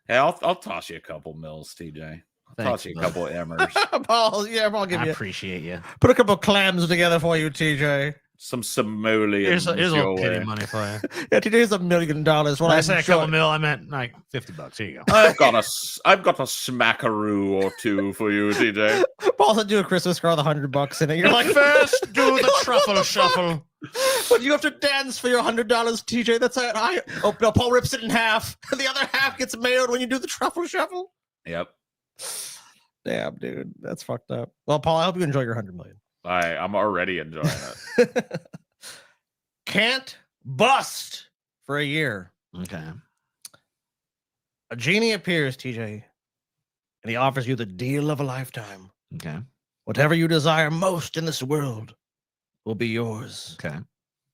Hey, I'll toss you a couple mils, TJ. I'll toss you a couple of emmers. Paul, yeah, I'll give you. I appreciate you. Put a couple of clams together for you, TJ. Some simoleons. Here's a little pity money for you. Yeah, TJ's $1 million. When I say a couple mil, I meant like $50. Here you go. I've got a smackaroo or two for you, TJ. Paul said do a Christmas card with $100 in it. You're like, first do the truffle shuffle. But you have to dance for your $100, TJ. That's it. Oh no, Paul rips it in half. The other half gets mailed when you do the truffle shuffle. Yep. Damn, dude, that's fucked up. Well, Paul, I hope you enjoy your $100 million. I'm already enjoying it. Can't bust for a year. Okay. A genie appears, TJ, and he offers you the deal of a lifetime. Okay. Whatever you desire most in this world will be yours. Okay.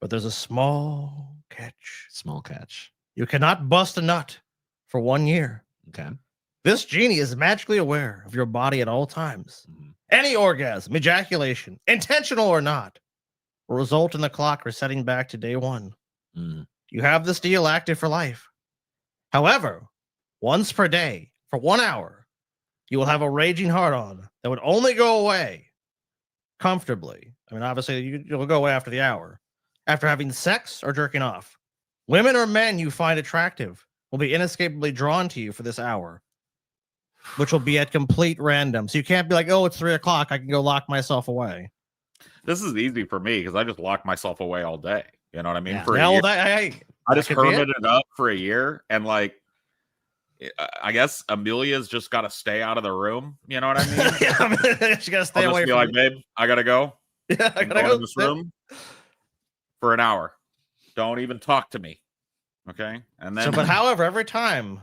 But there's a small catch. Small catch. You cannot bust a nut for 1 year. Okay. This genie is magically aware of your body at all times. Mm-hmm. Any orgasm, ejaculation, intentional or not, will result in the clock resetting back to day 1. Mm. You have this deal active for life. However, once per day, for 1 hour, you will have a raging hard-on that would only go away comfortably. I mean, obviously, you'll go away after the hour. After having sex or jerking off, women or men you find attractive will be inescapably drawn to you for this hour, which will be at complete random. So you can't be like, oh, it's 3 o'clock. I can go lock myself away. This is easy for me because I just lock myself away all day. You know what I mean? Yeah. For a year. I just hermited it up for a year, and like, I guess Amelia's just got to stay out of the room. You know what I mean? Yeah, she got to stay away. Be like, babe, I gotta go. Yeah, I gotta go in this room for an hour. Don't even talk to me. Okay, and then. But however, every time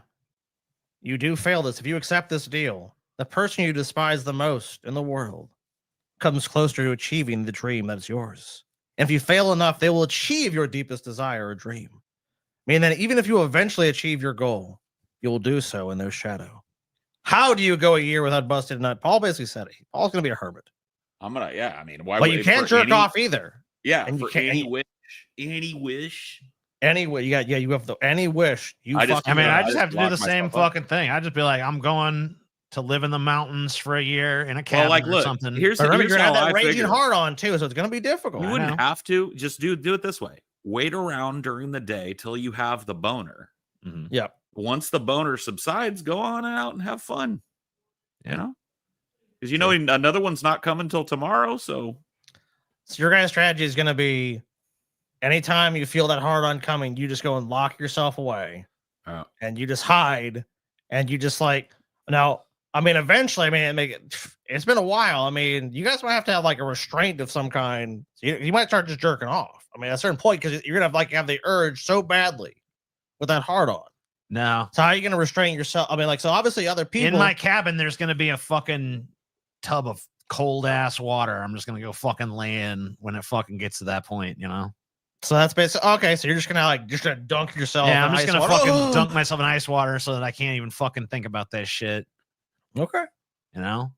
you do fail this, if you accept this deal, the person you despise the most in the world comes closer to achieving the dream that is yours. And if you fail enough, they will achieve your deepest desire or dream. I mean, then even if you eventually achieve your goal, you will do so in their shadow. How do you go a year without busting a nut? Paul basically said it. Paul's going to be a hermit. I mean, why? But you can't jerk off either. Yeah, and for any wish. Anyway, you have any wish. I just have to do the same fucking thing. I'd just be like, I'm going to live in the mountains for a year in a cabin or something. Remember, you're gonna have that raging hard on too, so it's gonna be difficult. You wouldn't have to. Just do it this way. wait around during the day till you have the boner. Mhm. Yep. Once the boner subsides, go on out and have fun. Yeah. You know, because you know another one's not coming till tomorrow. So your guys' strategy is going to be anytime you feel that hard on coming, you just go and lock yourself away and you just hide and you just like, now, I mean, eventually, I mean, it's been a while. I mean, you guys might have to have like a restraint of some kind. You might start just jerking off. I mean, at a certain point, because you're going to have the urge so badly with that hard on. No. So how are you going to restrain yourself? I mean, like, so obviously other people. In my cabin, there's going to be a fucking tub of cold ass water. I'm just going to go fucking lay in when it fucking gets to that point, you know? So that's basically, okay. So you're just going to just gonna dunk yourself. Yeah, I'm in just going to ice water. fucking dunk myself in ice water so that I can't even fucking think about that shit, Okay. you know?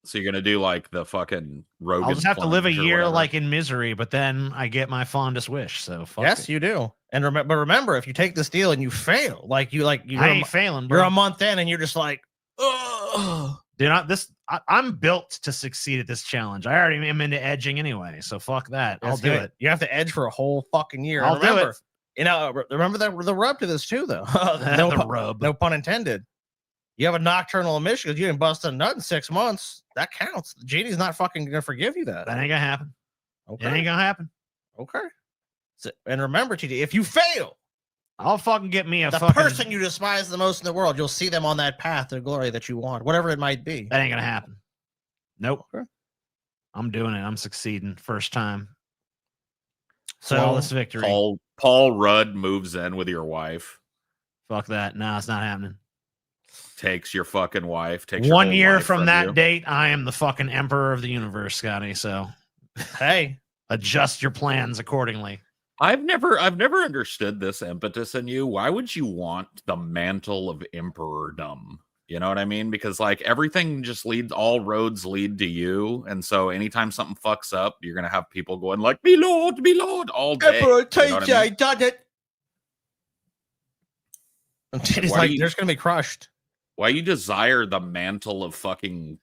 So you're gonna do like the fucking Rogan. I'll just have to live a plunge or year whatever. like in misery, but then I get my fondest wish. So fuck Yes, it. you do. And remember, if you take this deal and you fail, I ain't failing, bro. you're a month in and you're just like, oh, Dude, I'm built to succeed at this challenge. I already am into edging anyway, so fuck that. I'll do it. You have to edge for a whole fucking year. I'll do it. You know, remember the rub to this too, though. The rub. No pun intended. You have a nocturnal emission because you didn't bust a nut in 6 months. That counts. The genie's not fucking gonna forgive you that. That ain't gonna happen. Okay. It ain't gonna happen. Okay. So, and remember, TD, if you fail, I'll fucking get me a the fucking person you despise the most in the world, you'll see them on that path to glory that you want, whatever it might be. That ain't gonna happen. Nope. Okay. I'm doing it. I'm succeeding. First time. So Flawless victory. Paul Rudd moves in with your wife, Fuck that. No, it's not happening. takes your fucking wife, takes your 1 whole year life from that you. date, I am the fucking emperor of the universe, Scotty. So hey, adjust your plans accordingly. I've never understood this impetus in you. Why would you want the mantle of emperordom? You know what I mean? Because like everything just all roads lead to you. And so anytime something fucks up, you're gonna have people going like, be Lord, all day. Emperor You know what I mean? done it. And he's Why like, do you- they're just gonna be crushed. Why you desire the mantle of fucking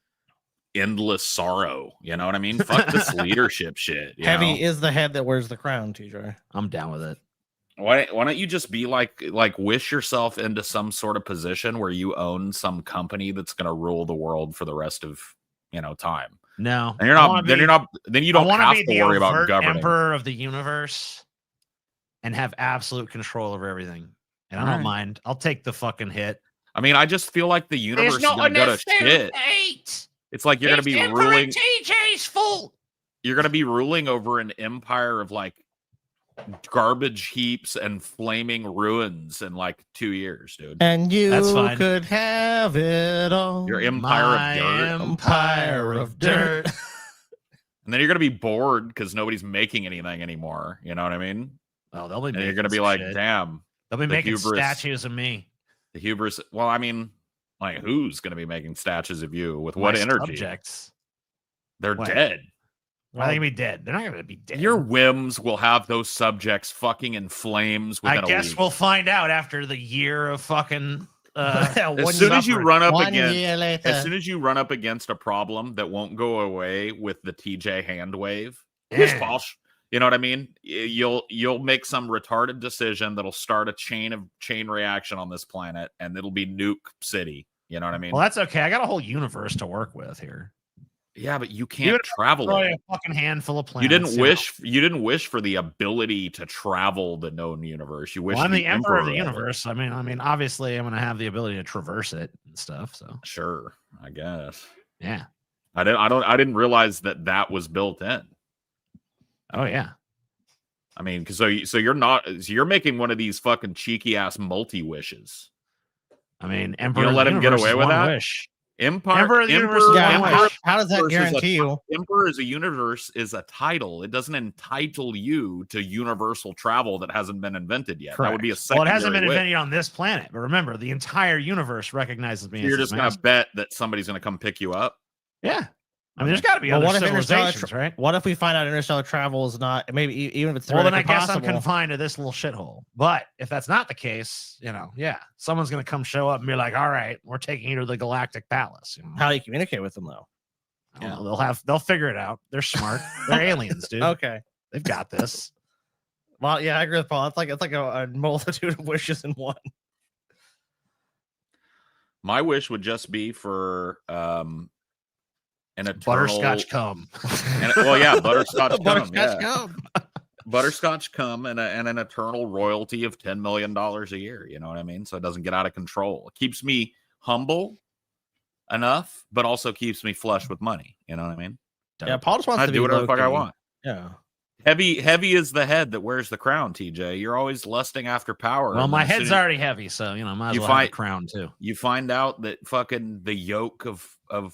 endless sorrow? You know what I mean? Fuck this leadership shit. You Heavy know? is the head that wears the crown, TJ. I'm down with it. Why don't you just be like wish yourself into some sort of position where you own some company that's going to rule the world for the rest of time? No. And then you don't have to worry about governing. Emperor of the universe and have absolute control over everything. And I don't mind. I'll take the fucking hit. I mean, I just feel like the universe is going to go to shit. It's like you're going to be ruling. TJ's fault. You're going to be ruling over an empire of like garbage heaps and flaming ruins in like 2 years, dude. And you That's fine. could have it all. Your empire of dirt. Empire of dirt. And then you're going to be bored because nobody's making anything anymore. You know what I mean? Oh, they'll be And making you're going to be some like, shit. damn. They'll be the making hubris. statues of me. The hubris. Well, I mean, like, who's going to be making statues of you with what My energy? subjects. They're What? dead. Why are they gonna be dead? They're not gonna be dead. Your whims will have those subjects fucking in flames I within a guess week. we'll find out after the year of fucking. As soon as you run up 1 against, year later. as soon as you run up against a problem that won't go away with the TJ hand wave, Yeah. you know what I mean? You'll make some retarded decision that'll start a chain reaction on this planet, and it'll be Nuke City. You know what I mean? Well, that's okay. I got a whole universe to work with here. Yeah, but you can't travel Probably it. a fucking handful of You planets. didn't wish for the ability to travel the known universe. You wish Well, I'm to the be emperor of the it. universe. I mean, obviously, I'm gonna have the ability to traverse it and stuff. So Sure, I guess. yeah. I didn't realize that was built in. Oh yeah. I mean, because so you're making one of these fucking cheeky ass multi wishes. I mean, emperor. You of don't the let him get universe away is with one that? wish. Emperor of the universe is Yeah, one how, wish. how does that guarantee you? Emperor as a universe is a title. It doesn't entitle you to universal travel that hasn't been invented yet. That would be a Well, secondary it hasn't been wish. invented on this planet, but remember, the entire universe recognizes me. So you're as just its gonna master. bet that somebody's gonna come pick you up. Yeah. I mean, there's got to be Well, other what if interstellar civilizations, right? What if we find out interstellar travel is not maybe even if it's Well, then I theoretically guess I'm possible? confined to this little shithole. But if that's not the case, yeah, someone's gonna come show up and be like, "All right, we're taking you to the Galactic Palace." How do you communicate with them though? I don't know, they'll figure it out. They're smart. They're aliens, dude. Okay. They've got this. Well, yeah, I agree with Paul. It's like a multitude of wishes in one. My wish would just be for an eternal Butterscotch cum. well, yeah, butterscotch cum. Butterscotch Yeah. cum. Butterscotch cum and an eternal royalty of $10 million a year. You know what I mean? So it doesn't get out of control. It keeps me humble enough, but also keeps me flush with money. You know what I mean? Yeah, Paul just wants I to do be whatever the fuck I low-key. want. Yeah. Heavy is the head that wears the crown, TJ. You're always lusting after power. Well, and my then as head's soon as already heavy, so might as You well have find- a crown too. you find out that fucking the yoke of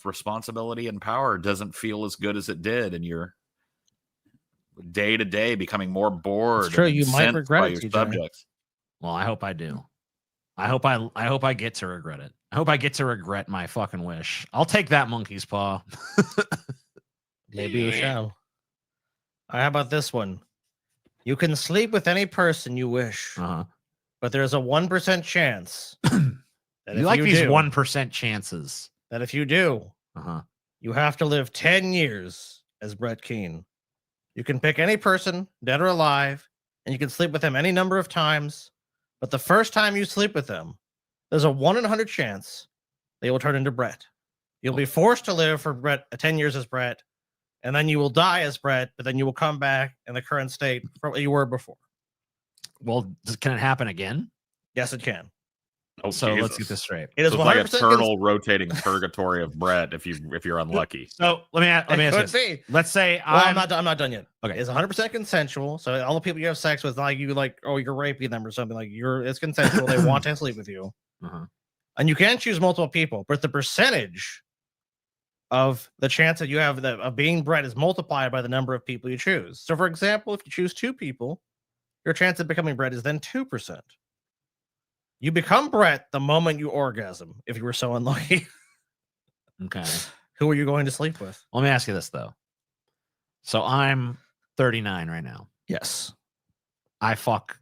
responsibility and power doesn't feel as good as it did, and you're day to day becoming more bored. It's true. and You might incensed regret by it, your TJ. subjects. Well, I hope I do. I hope I get to regret it. I hope I get to regret my fucking wish. I'll take that monkey's paw. Maybe you shall. All right, how about this one? You can sleep with any person you wish, Uh-huh. but there's a 1% chance that You if like you these do, 1% chances. that if you do, Uh-huh. you have to live 10 years as Brett Keane. You can pick any person, dead or alive, and you can sleep with them any number of times. But the first time you sleep with them, there's a 1 in 100 chance they will turn into Brett. You'll be forced to live for 10 years as Brett, and then you will die as Brett, but then you will come back in the current state from what you were before. Well, can it happen again? Yes, it can. Oh, So let's Jesus. get this straight. It is So it's 100% like eternal rotating purgatory of Brett if you're unlucky. So let me ask It you could this. be. Let's say Well, I'm I'm not done yet. Okay. It's 100% consensual. So all the people you have sex with, like you you're raping them or something, it's consensual. They want to sleep with you. Uh-huh. And you can choose multiple people, but the percentage of the chance that you have of being Brett is multiplied by the number of people you choose. So for example, if you choose 2 people, your chance of becoming Brett is then 2%. You become Brett the moment you orgasm, if you were so unlucky. Okay. Who are you going to sleep with? Let me ask you this though. So I'm 39 right now. Yes. I fuck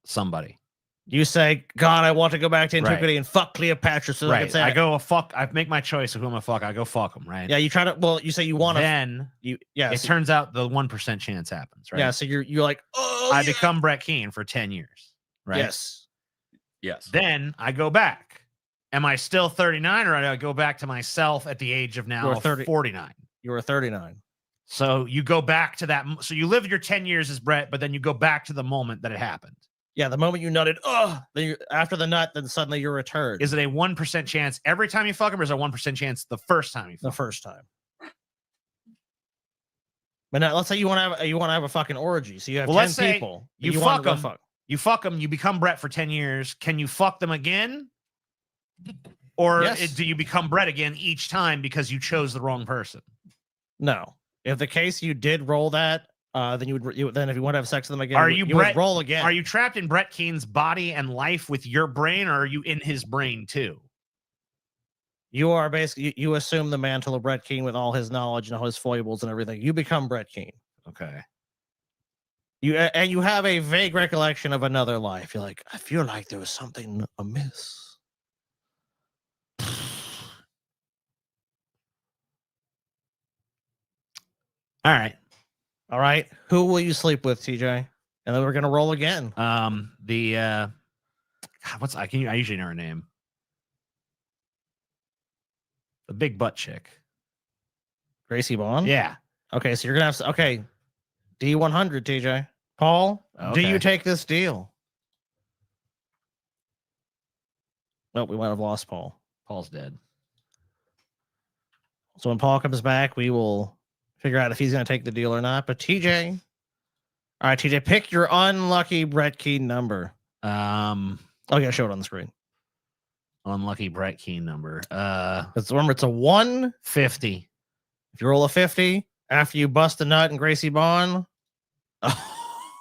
somebody. You say, God, I want to go back to Right. antiquity and fuck Cleopatra so I can Right. say I go fuck. I make my choice of who I'm gonna fuck. I go fuck them. Right. Yeah, you try to. Well, you say you want to. Then it So, turns out the 1% chance happens. Right. yeah. So you're like, oh, I yeah. become Brett Keane for 10 years. Right. Yes. Yes. Then I go back. Am I still 39 or do I go back to myself at the age of now You're 30. 49? You were 39. So you go back to that. So you live your 10 years as Brett, but then you go back to the moment that it happened. Yeah, the moment you nutted, then after the nut, then suddenly you're a turd. Is it a 1% chance every time you fuck him, or is it a 1% chance the first time you The fuck him? first time? But now, let's say you want to have a fucking orgy. So you have Well, 10 let's say people. you wanna fuck go 'em. You fuck them, you become Brett for 10 years. Can you fuck them again? Or Yes. do you become Brett again each time because you chose the wrong person? No. If the case you did roll that, then you would. Then if you want to have sex with them again, Are you you would Brett? roll again. Are you trapped in Brett Keane's body and life with your brain, or are you in his brain too? You are basically you assume the mantle of Brett Keane with all his knowledge and all his foibles and everything. You become Brett Keane. Okay. And you have a vague recollection of another life. You're like, I feel like there was something amiss. All right. All right. Who will you sleep with, TJ? And then we're gonna roll again. God, I usually know her name. The big butt chick. Gracie Bond? Yeah. Okay, so you're gonna have D100, TJ. Paul, do Okay. you take this deal? Nope, we might have lost Paul. Paul's dead. So when Paul comes back, we will figure out if he's going to take the deal or not. But TJ, all right, TJ, pick your unlucky Brett Keane number. Oh, yeah, show it on the screen. Unlucky Brett Keane number. Remember, it's a 1. 50. If you roll a 50 after you bust a nut in Gracie Bond.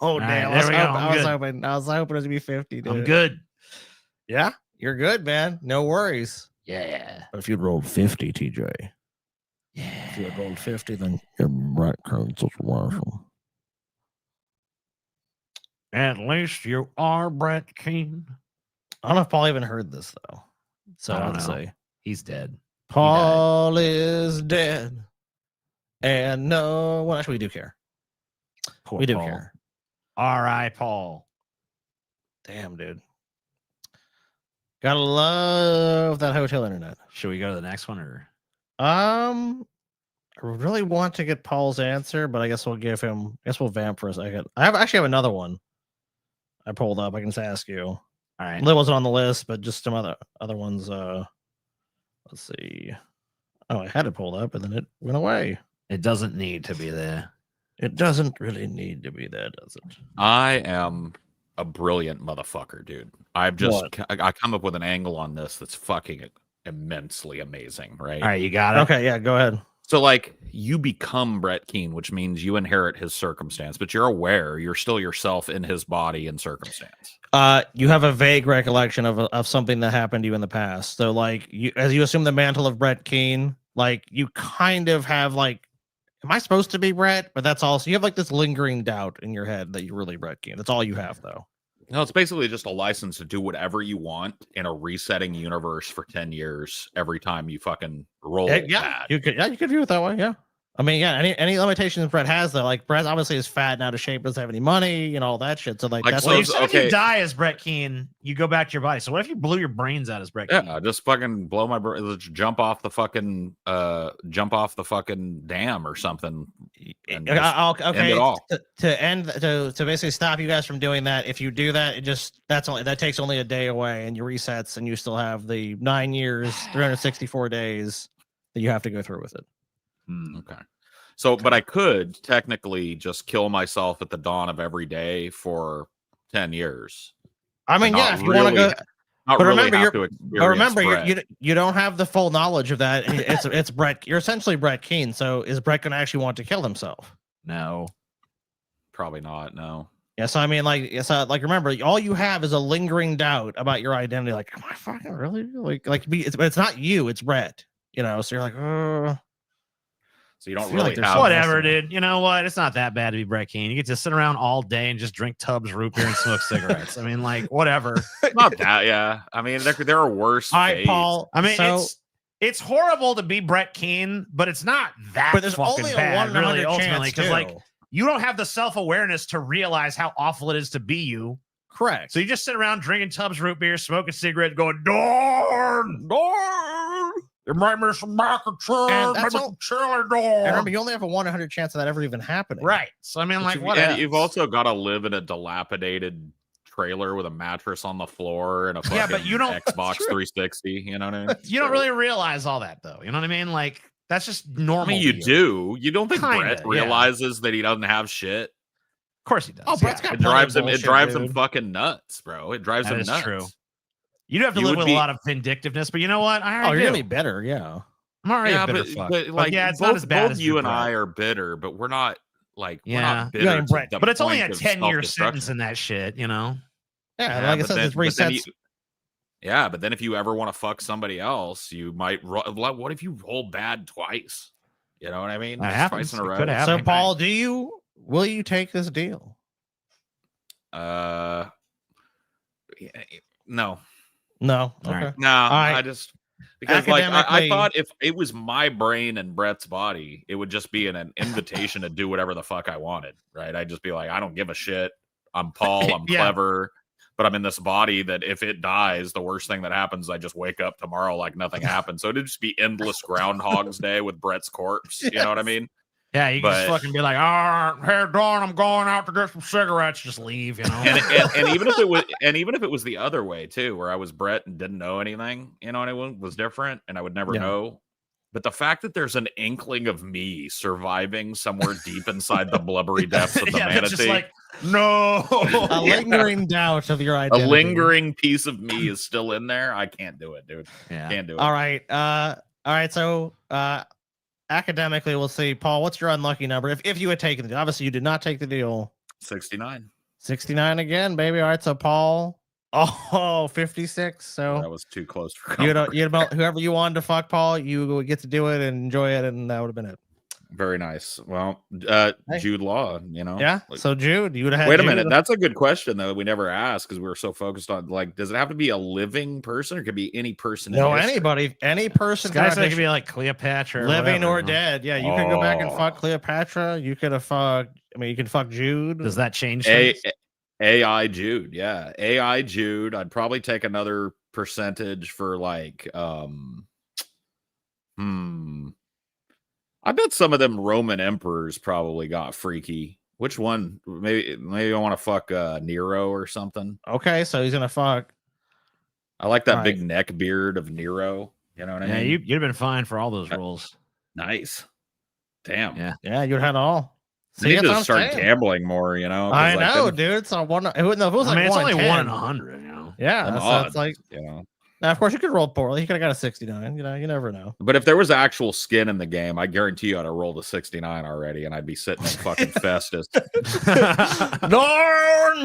Oh, right, damn! there we go. I was hoping it was gonna be 50. Dude. I'm good. Yeah, you're good, man. No worries. Yeah. But if you'd rolled 50, TJ. If you had rolled 50, then your Brett Keane's just wonderful. At least you are Brett Keane. I don't know if Paul even heard this though. So I don't I'd know. say He's dead. Paul is dead. And no one actually we do care. Poor We do Paul. care. R.I. Paul. Damn, dude. Gotta love that hotel internet. Should we go to the next one or? I really want to get Paul's answer, but I guess we'll give him. I guess we'll vamp for a second. I actually have another one. I pulled up. I can just ask you. All right. That wasn't on the list, but just some other ones. Let's see. Oh, I had it pulled up, and then it went away. It doesn't need to be there. It doesn't really need to be there, does it? I am a brilliant motherfucker, dude. I've just I come up with an angle on this that's fucking immensely amazing, right? All right, you got it. Okay, yeah, go ahead. So, like, you become Brett Keane, which means you inherit his circumstance, but you're aware you're still yourself in his body and circumstance. You have a vague recollection of something that happened to you in the past. So, like, as you assume the mantle of Brett Keane, like, you kind of have like, am I supposed to be Brett? But that's also, you have like this lingering doubt in your head that you're really Brett Keane. That's all you have, though. No, it's basically just a license to do whatever you want in a resetting universe for 10 years every time you fucking roll. Yeah, you could view it that way. Yeah. I mean, yeah, any limitations Brett has, though, like Brett obviously is fat and out of shape, doesn't have any money, and all that shit. So, like that's well, you said if you die as Brett Keane, you go back to your body. So what if you blew your brains out as Brett Keane? Yeah, just fucking blow my brain. Let's jump off the fucking dam or something. And okay, end it all. to basically stop you guys from doing that. If you do that, that takes only a day away, and you resets, and you still have the 9 years, 364 days that you have to go through with it. Okay. So, but I could technically just kill myself at the dawn of every day for 10 years. I mean, yeah, if you want to go. But remember, you don't have the full knowledge of that. It's Brett. You're essentially Brett Keane. So is Brett going to actually want to kill himself? No, probably not. No. Yeah. So I mean, like remember, all you have is a lingering doubt about your identity. Like, am I fucking really it's not you. It's Brett. You know. So you're like, So you don't really have whatever, dude. You know what? It's not that bad to be Brett Keane. You get to sit around all day and just drink tubs of root beer and smoke cigarettes. I mean, like, whatever. Not that, yeah. I mean, there are worse. All right, Paul. I mean, it's horrible to be Brett Keane, but it's not that. But there's fucking only bad, really, ultimately, because like you don't have the self-awareness to realize how awful it is to be you. Correct. So you just sit around drinking tubs of root beer, smoking cigarette, going darn. It might miss some back of chair. And remember, you only have a 1-100 chance of that ever even happening. Right. So I mean, like, what? And you've also got to live in a dilapidated trailer with a mattress on the floor and a fucking but you don't, Xbox 360. You know what I mean? You don't really realize all that, though. You know what I mean? Like, that's just normal. I mean, you do. You don't think Brett realizes that he doesn't have shit? Of course he does. Oh, Brett's got it drives him. It drives him fucking nuts, bro. It drives him nuts. True. You do have to live with a lot of vindictiveness, but you know what? You're gonna be bitter, yeah. I'm already a bitter fuck. But like, yeah, it's not as bad as you and I are bitter, but we're not like we're not bitter. But it's only a 10-year sentence in that shit, you know. Yeah, like I said, it's resets. But then if you ever want to fuck somebody else, you might. What if you roll bad twice? You know what I mean? That happens. Twice in a row. So, Paul, will you take this deal? No. No. Okay. Right. No. Right. I just because like I thought if it was my brain and Brett's body, it would just be an invitation to do whatever the fuck I wanted. Right? I'd just be like, I don't give a shit. I'm Paul. I'm clever. But I'm in this body that if it dies, the worst thing that happens is I just wake up tomorrow like nothing happened. So it'd just be endless Groundhog's Day with Brett's corpse. You know what I mean? Yeah, you can just fucking be like, hey, Dawn, I'm going out to get some cigarettes. Just leave, you know. and even if it was the other way too, where I was Brett and didn't know anything, you know, and it was different, and I would never know. But the fact that there's an inkling of me surviving somewhere deep inside the blubbery depths of the manatee, just like, no, a lingering doubt of your identity, a lingering piece of me is still in there. I can't do it, dude. Yeah, can't do it. All right. So, academically, we'll see. Paul, what's your unlucky number? If you had taken the deal, obviously you did not take the deal. 69. 69 again, baby. All right. So, Paul, 56. So that was too close for you whoever you wanted to fuck, Paul, you would get to do it and enjoy it, and that would have been it. Very nice. Well, Hey. Jude Law, you know. Yeah. Like, So Jude, you would have had. wait a Jude. minute. That's a good question though. We never asked because we were so focused on like, does it have to be a living person or could it be any person? No, in history? anybody, any person. This guy said it throughout could be like Cleopatra, living whatever, or huh? dead. Yeah, you could go back and fuck Oh. Cleopatra. You could have fucked. I mean, you can fuck Jude. Does that change things? AI Jude, yeah. AI Jude. I'd probably take another percentage for like I bet some of them Roman emperors probably got freaky. Which one? Maybe I want to fuck Nero or something. Okay, so he's gonna fuck. I like that All big right. neck beard of Nero. You know what I Yeah, mean? you'd have been fine for all those roles. Nice. Damn. Yeah. Yeah, you'd had all. I need that's what to I'm start saying. gambling more, you know? 'cause, I like, know, then dude. It's on one. It, no, if it was I like mean, it's only 1 in 110. 100, you know. Yeah, them that's odds, like. you know. Now, of course, you could roll poorly. You could have got a 69. You know, you never know. But if there was actual skin in the game, I guarantee you I'd have rolled a 69 already, and I'd be sitting in fucking Festus. Dorn!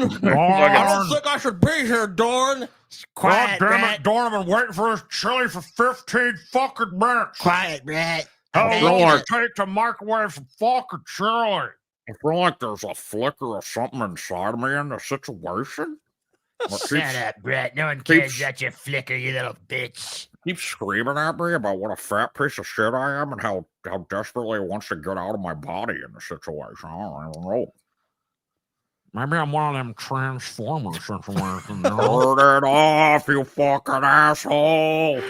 Fucking- I don't think I should be here, Dorn. Quiet, Dorn, I've been waiting for this chili for 15 fucking minutes. Quiet, Brett. How I long feel does like- it take to microwave some fucking chili? I feel like there's a flicker of something inside of me in the situation. Shut up, Brett. No one keeps- cares about your flicker, you little bitch. Keep screaming at me about what a fat piece of shit I am and how desperately it wants to get out of my body in the situation. I don't know. Maybe I'm one of them Transformers situations. You know? Turn it off, you fucking asshole.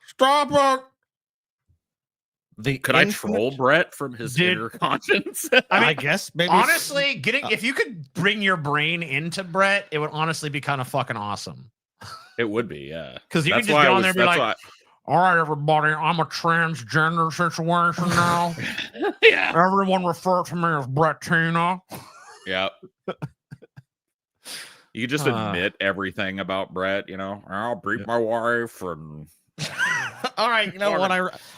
Stop it! Could I troll Brett from his Did- inner conscience? I guess maybe. Honestly, if you could bring your brain into Brett, it would honestly be kind of fucking awesome. It would be, yeah. Because you could That's just why go I on there was- and be that's like, All right, everybody, I'm a transgender situation now. why- yeah. Everyone refer to me as Brettina. Yeah. You could just admit everything about Brett, you know. I'll beat my wife and All right, you know what?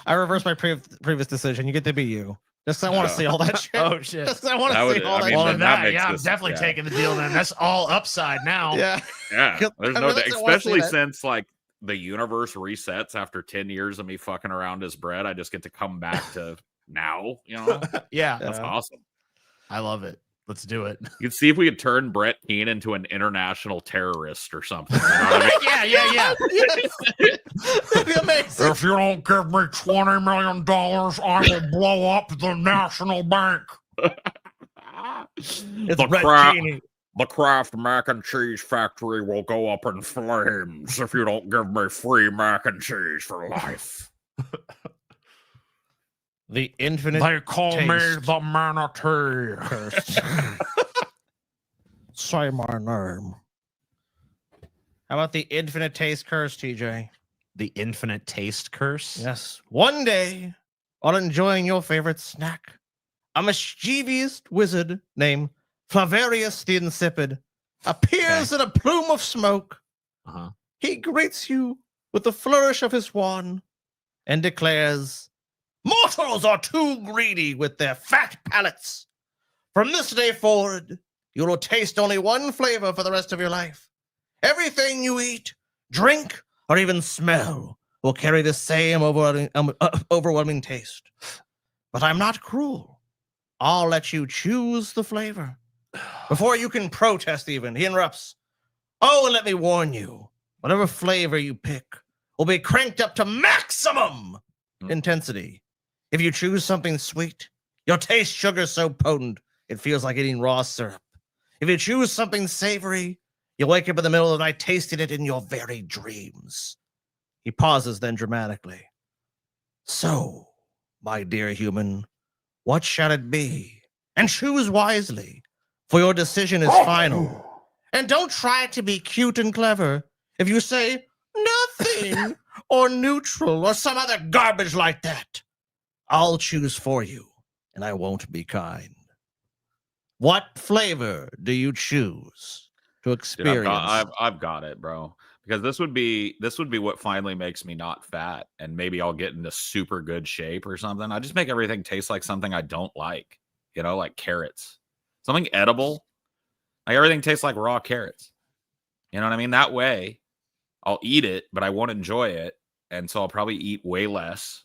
I reversed my previous decision. You get to be you. Just 'cause I want to see all that shit. oh shit. Just 'cause I want That to would- see all I that. mean, Well, then shit. that makes yeah, I'm this- definitely yeah. taking the deal then. That's all upside now. Yeah. yeah. There's I no really doubt, don't wanna see especially that. since like the universe resets after 10 years of me fucking around as Brett. I just get to come back to now, you know. Yeah, That's awesome. I love it. Let's do it. You could see if we could turn Brett Keane into an international terrorist or something. You know what I mean? yeah. That'd be amazing. If you don't give me $20 million, I will blow up the national bank. It's the, Brett Kraft, Keeney. the Kraft mac and cheese factory will go up in flames if you don't give me free mac and cheese for life. The infinite They call me taste. the manatee. curse. Say my name. How about the infinite taste curse, TJ? The infinite taste curse. Yes. One day, while enjoying your favorite snack, a mischievous wizard named Flavarius the Insipid appears in a plume of smoke. Uh-huh. He greets you with a flourish of his wand and declares, "Mortals are too greedy with their fat palates. From this day forward, you will taste only one flavor for the rest of your life. Everything you eat, drink, or even smell will carry the same overwhelming taste. But I'm not cruel. I'll let you choose the flavor." Before you can protest even, he interrupts. "Oh, and let me warn you, whatever flavor you pick will be cranked up to maximum intensity. If you choose something sweet, you'll taste sugar so potent it feels like eating raw syrup. If you choose something savory, you'll wake up in the middle of the night tasting it in your very dreams." He pauses then dramatically. "So, my dear human, what shall it be? And choose wisely, for your decision is final. And don't try to be cute and clever. If you say nothing or neutral or some other garbage like that, I'll choose for you, and I won't be kind. What flavor do you choose to Dude, experience?" I've got it, bro. Because this would be what finally makes me not fat, and maybe I'll get into super good shape or something. I just make everything taste like something I don't like, you know, like carrots, something edible. Like everything tastes like raw carrots. You know what I mean? That way, I'll eat it, but I won't enjoy it, and so I'll probably eat way less.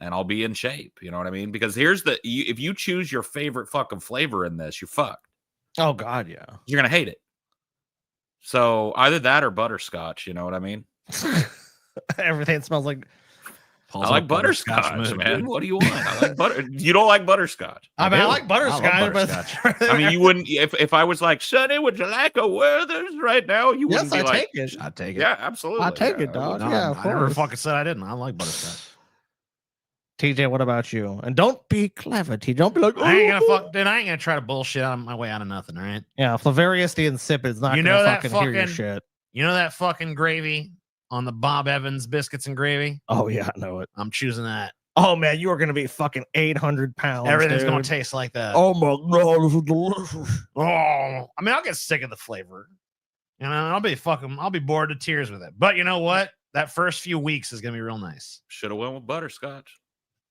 and I'll be in shape. You know what I mean? Because here's if you choose your favorite fucking flavor in this, you're fucked. Oh God, yeah. You're gonna hate it. So either that or butterscotch. You know what I mean? Everything smells like. I like butterscotch, mood, man. dude. What do you want? I like butter. You don't like butterscotch. I mean, I do. like butterscotch, I love butterscotch. but I mean, you wouldn't if I was like, Sonny, would you like a Werther's right now? You wouldn't yes, be I like, take it. I'd take it. yeah, absolutely. I take yeah, it, dog. No, Yeah, of I never course. fucking said I didn't. I like butterscotch. TJ, what about you? And don't be clever, TJ. Don't be like, I ain't gonna "Oh." fuck, dude. I ain't gonna try to bullshit on my way out of nothing. All right. Yeah, Flavarius the Insipid is not You gonna know that fucking hear your fucking- shit. You know that fucking gravy on the Bob Evans biscuits and gravy? Oh yeah, I know it. I'm choosing that. Oh man, you are gonna be fucking 800 pounds. Everything's dude. gonna taste like that. Oh my god, this is delicious. Oh, I mean, I'll get sick of the flavor. You know, I'll be bored to tears with it. But you know what? That first few weeks is gonna be real nice. Should have went with butterscotch.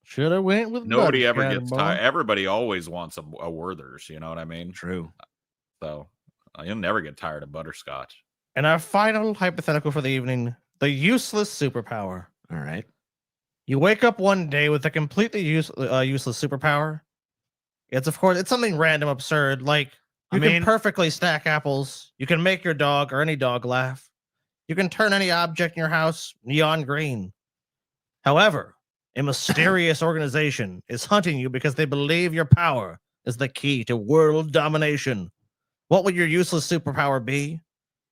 Should have went with Nobody ever butterscotch, gets boy. tired. Everybody always wants a Werther's. You know what I mean? True. So you'll never get tired of butterscotch. And our final hypothetical for the evening: the useless superpower. All right. You wake up one day with a completely useless superpower. It's something random, absurd. Like you can perfectly stack apples. You can make your dog or any dog laugh. You can turn any object in your house neon green. However, a mysterious organization is hunting you because they believe your power is the key to world domination. What would your useless superpower be?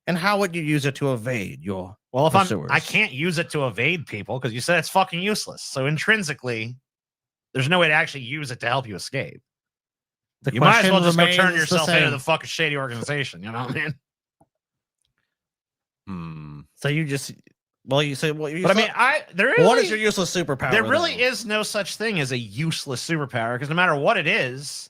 And how would you use it to evade your Well, if pursuers? I can't use it to evade people because you said it's fucking useless. So intrinsically, there's no way to actually use it to help you escape. The You might as well question just go turn remains the yourself into same. the fucking shady organization. You know what I mean? So you just, you say, you But I mean, there is what is your useless superpower? there really then? is no such thing as a useless superpower because no matter what it is,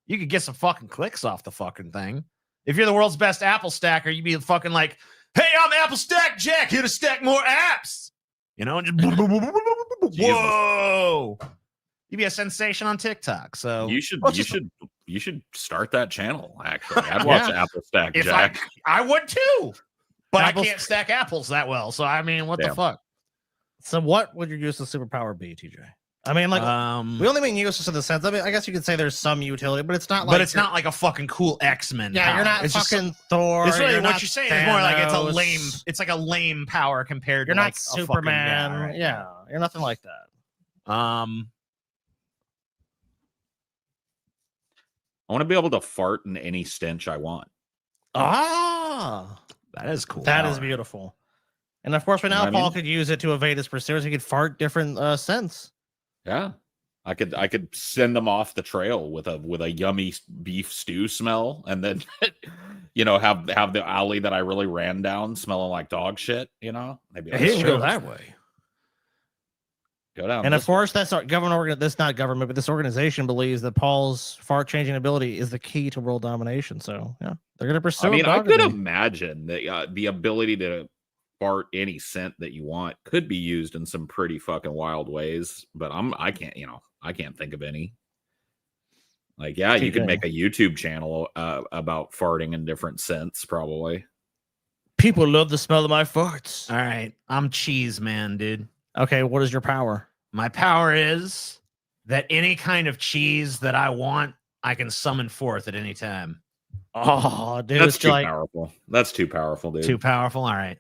you could get some fucking clicks off the fucking thing. If you're the world's best apple stacker, you'd be fucking like, "Hey, I'm Apple Stack Jack, here to stack more apps." You know, and just whoa. You'd be a sensation on TikTok. So You should start that channel. Actually, I'd watch Apple Stack if Jack. I would too, but Apple I can't stack apples that well. So I mean, what the Damn. fuck? So what would your useless superpower be, TJ? I mean, like we only mean useless in the sense. I mean, I guess you could say there's some utility, but it's not like. But it's not like a fucking cool X-Men. Yeah, power. you're not It's just- fucking Thor. It's really you're what not you're saying is more like it's a Thanos. lame. It's like a lame power compared You're to not like a fucking Superman. guy, right? Yeah, you're nothing like that. I want to be able to fart in any stench I want. Ah, That is cool. that is power. beautiful. And of course, right You know now, what I Paul mean? could use it to evade his pursuers. He could fart different scents. Yeah, I could send them off the trail with a yummy beef stew smell, and then have the alley that I really ran down smelling like dog shit. Maybe He didn't go that way. Go down. And of this course, that's our government. This not government, but this organization believes that Paul's fart changing ability is the key to world domination. So yeah, they're going to pursue. I mean, him I could doggedly. imagine that the ability to fart any scent that you want could be used in some pretty fucking wild ways, but I can't think of any. Like, yeah, you could TJ. make a YouTube channel about farting in different scents, probably. People love the smell of my farts. All right, I'm cheese man, dude. Okay, what is your power? My power is that any kind of cheese that I want, I can summon forth at any time. Oh, dude, That's it's too like powerful. That's too powerful, dude. Too powerful. All right.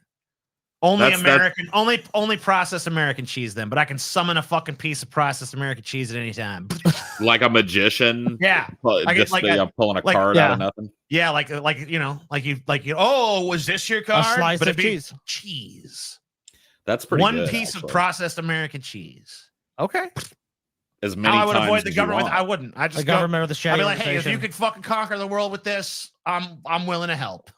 Only That's- American, only processed American cheese then, but I can summon a fucking piece of processed American cheese at any time. Like a magician. Yeah. I Just get like pulling a like- card out of nothing. Yeah, like oh, was this your card? a slice But of it'd be cheese. cheese. That's pretty One good, piece of actually. processed American cheese. Okay, As many How I would times avoid the as you government. want. I wouldn't. I the just government or the I'd shady be like, hey, if organization. you could fucking conquer the world with this, I'm willing to help.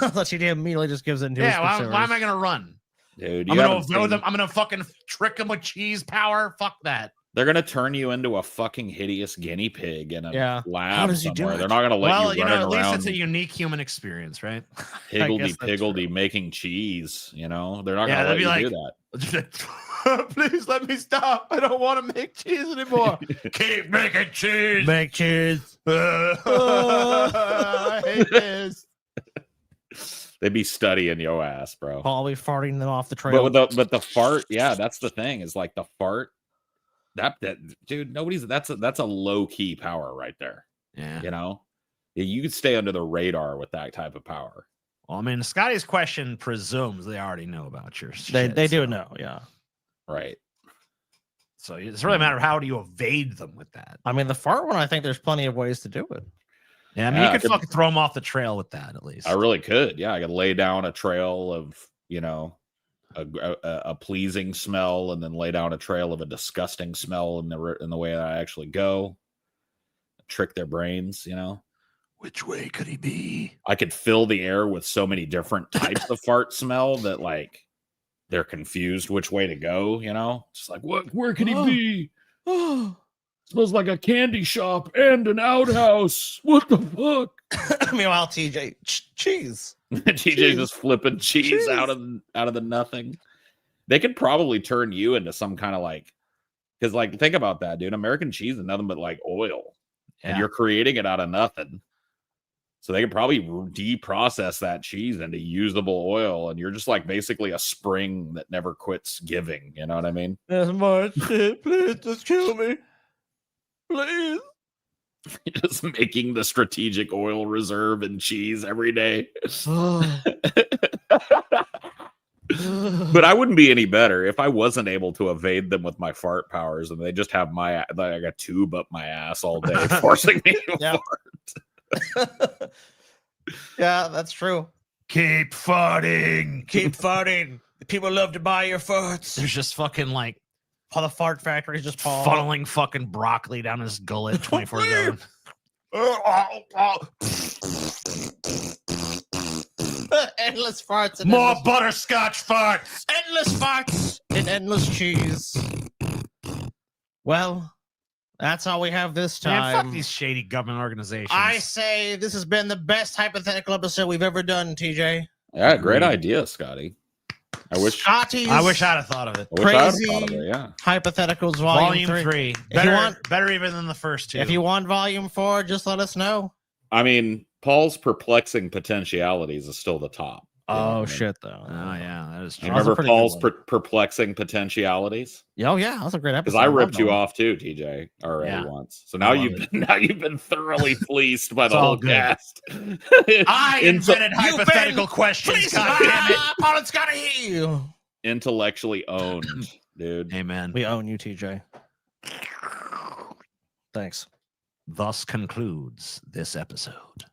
That she immediately just gives it into his Yeah, why am pursuers. I gonna run? Dude, I'm you gonna haven't avoid seen- them. I'm gonna fucking trick them with cheese power. Fuck that. They're gonna turn you into a fucking hideous guinea pig in a Yeah. How lab does he do somewhere. it? They're not gonna let Well, you know, running at least around it's a unique human experience, right? higgledy guess that's piggledy true. making cheese. They're not gonna Yeah, let they'd be you like- do that. Please let me stop. I don't want to make cheese anymore. Keep making cheese. Make cheese. I hate this. They'd be studying your ass, bro. Paul be farting them off the trail. But the fart, yeah, that's the thing. Is like the fart that dude, that's a low key power right there. Yeah. You know, you could stay under the radar with that type of power. Well, I mean, Scotty's question presumes they already know about your They shit, do so- know, yeah. Right. So it's really a matter of how do you evade them with that. I mean, the fart one, I think there's plenty of ways to do it. Yeah, I mean, Yeah, you I could could- fucking throw them off the trail with that at least. I really could. Yeah, I could lay down a trail of, you know, a pleasing smell, and then lay down a trail of a disgusting smell in the way that I actually go. Trick their brains, you know. Which way could he be? I could fill the air with so many different types of fart smell that like they're confused which way to go, you know? Just like, what? Where could he be? Smells like a candy shop and an outhouse. What the fuck? Meanwhile, TJ, cheese. TJ just flipping cheese out of the nothing. They could probably turn you into some kind of like, because like think about that, dude. American cheese is nothing but like oil, and you're creating it out of nothing. So they could probably deprocess that cheese into usable oil, and you're just like basically a spring that never quits giving. You know what I mean? That's my shit. Please just kill me. Please. Just making the strategic oil reserve in cheese every day. But I wouldn't be any better if I wasn't able to evade them with my fart powers, and they just have like a tube up my ass all day, forcing me to Yep. fart. Yeah, that's true. Keep farting. Keep farting. People love to buy your farts. There's just fucking like All the fart factories just fall. funneling fucking broccoli down his gullet 24/7. Endless farts and More endless, butterscotch farts. endless farts and endless cheese. Well, that's all we have this Man, time. fuck these shady government organizations. I say this has been the best hypothetical episode we've ever done, TJ. Yeah, great idea, Scotty. I wish Scotty's I'd have thought of it. I wish I had crazy thought of it, yeah. Hypotheticals Volume Volume 3. three. If you want- Better even than the first two. If you want Volume 4, just let us know. I mean, Paul's perplexing potentialities is still the top. You know what I mean? Shit, though. Oh yeah, that is You true. That was a remember pretty good Paul's one. perplexing potentialities? Oh yeah, that's a great episode. Because I ripped love you that one. off too, TJ, already Yeah. once. So now love you've been thoroughly fleeced by the It's all whole good. cast. I invented You've hypothetical been- questions. Please, God damn it. Paul and Scotty. Intellectually owned, dude. Amen. We own you, TJ. Thanks. Thus concludes this episode.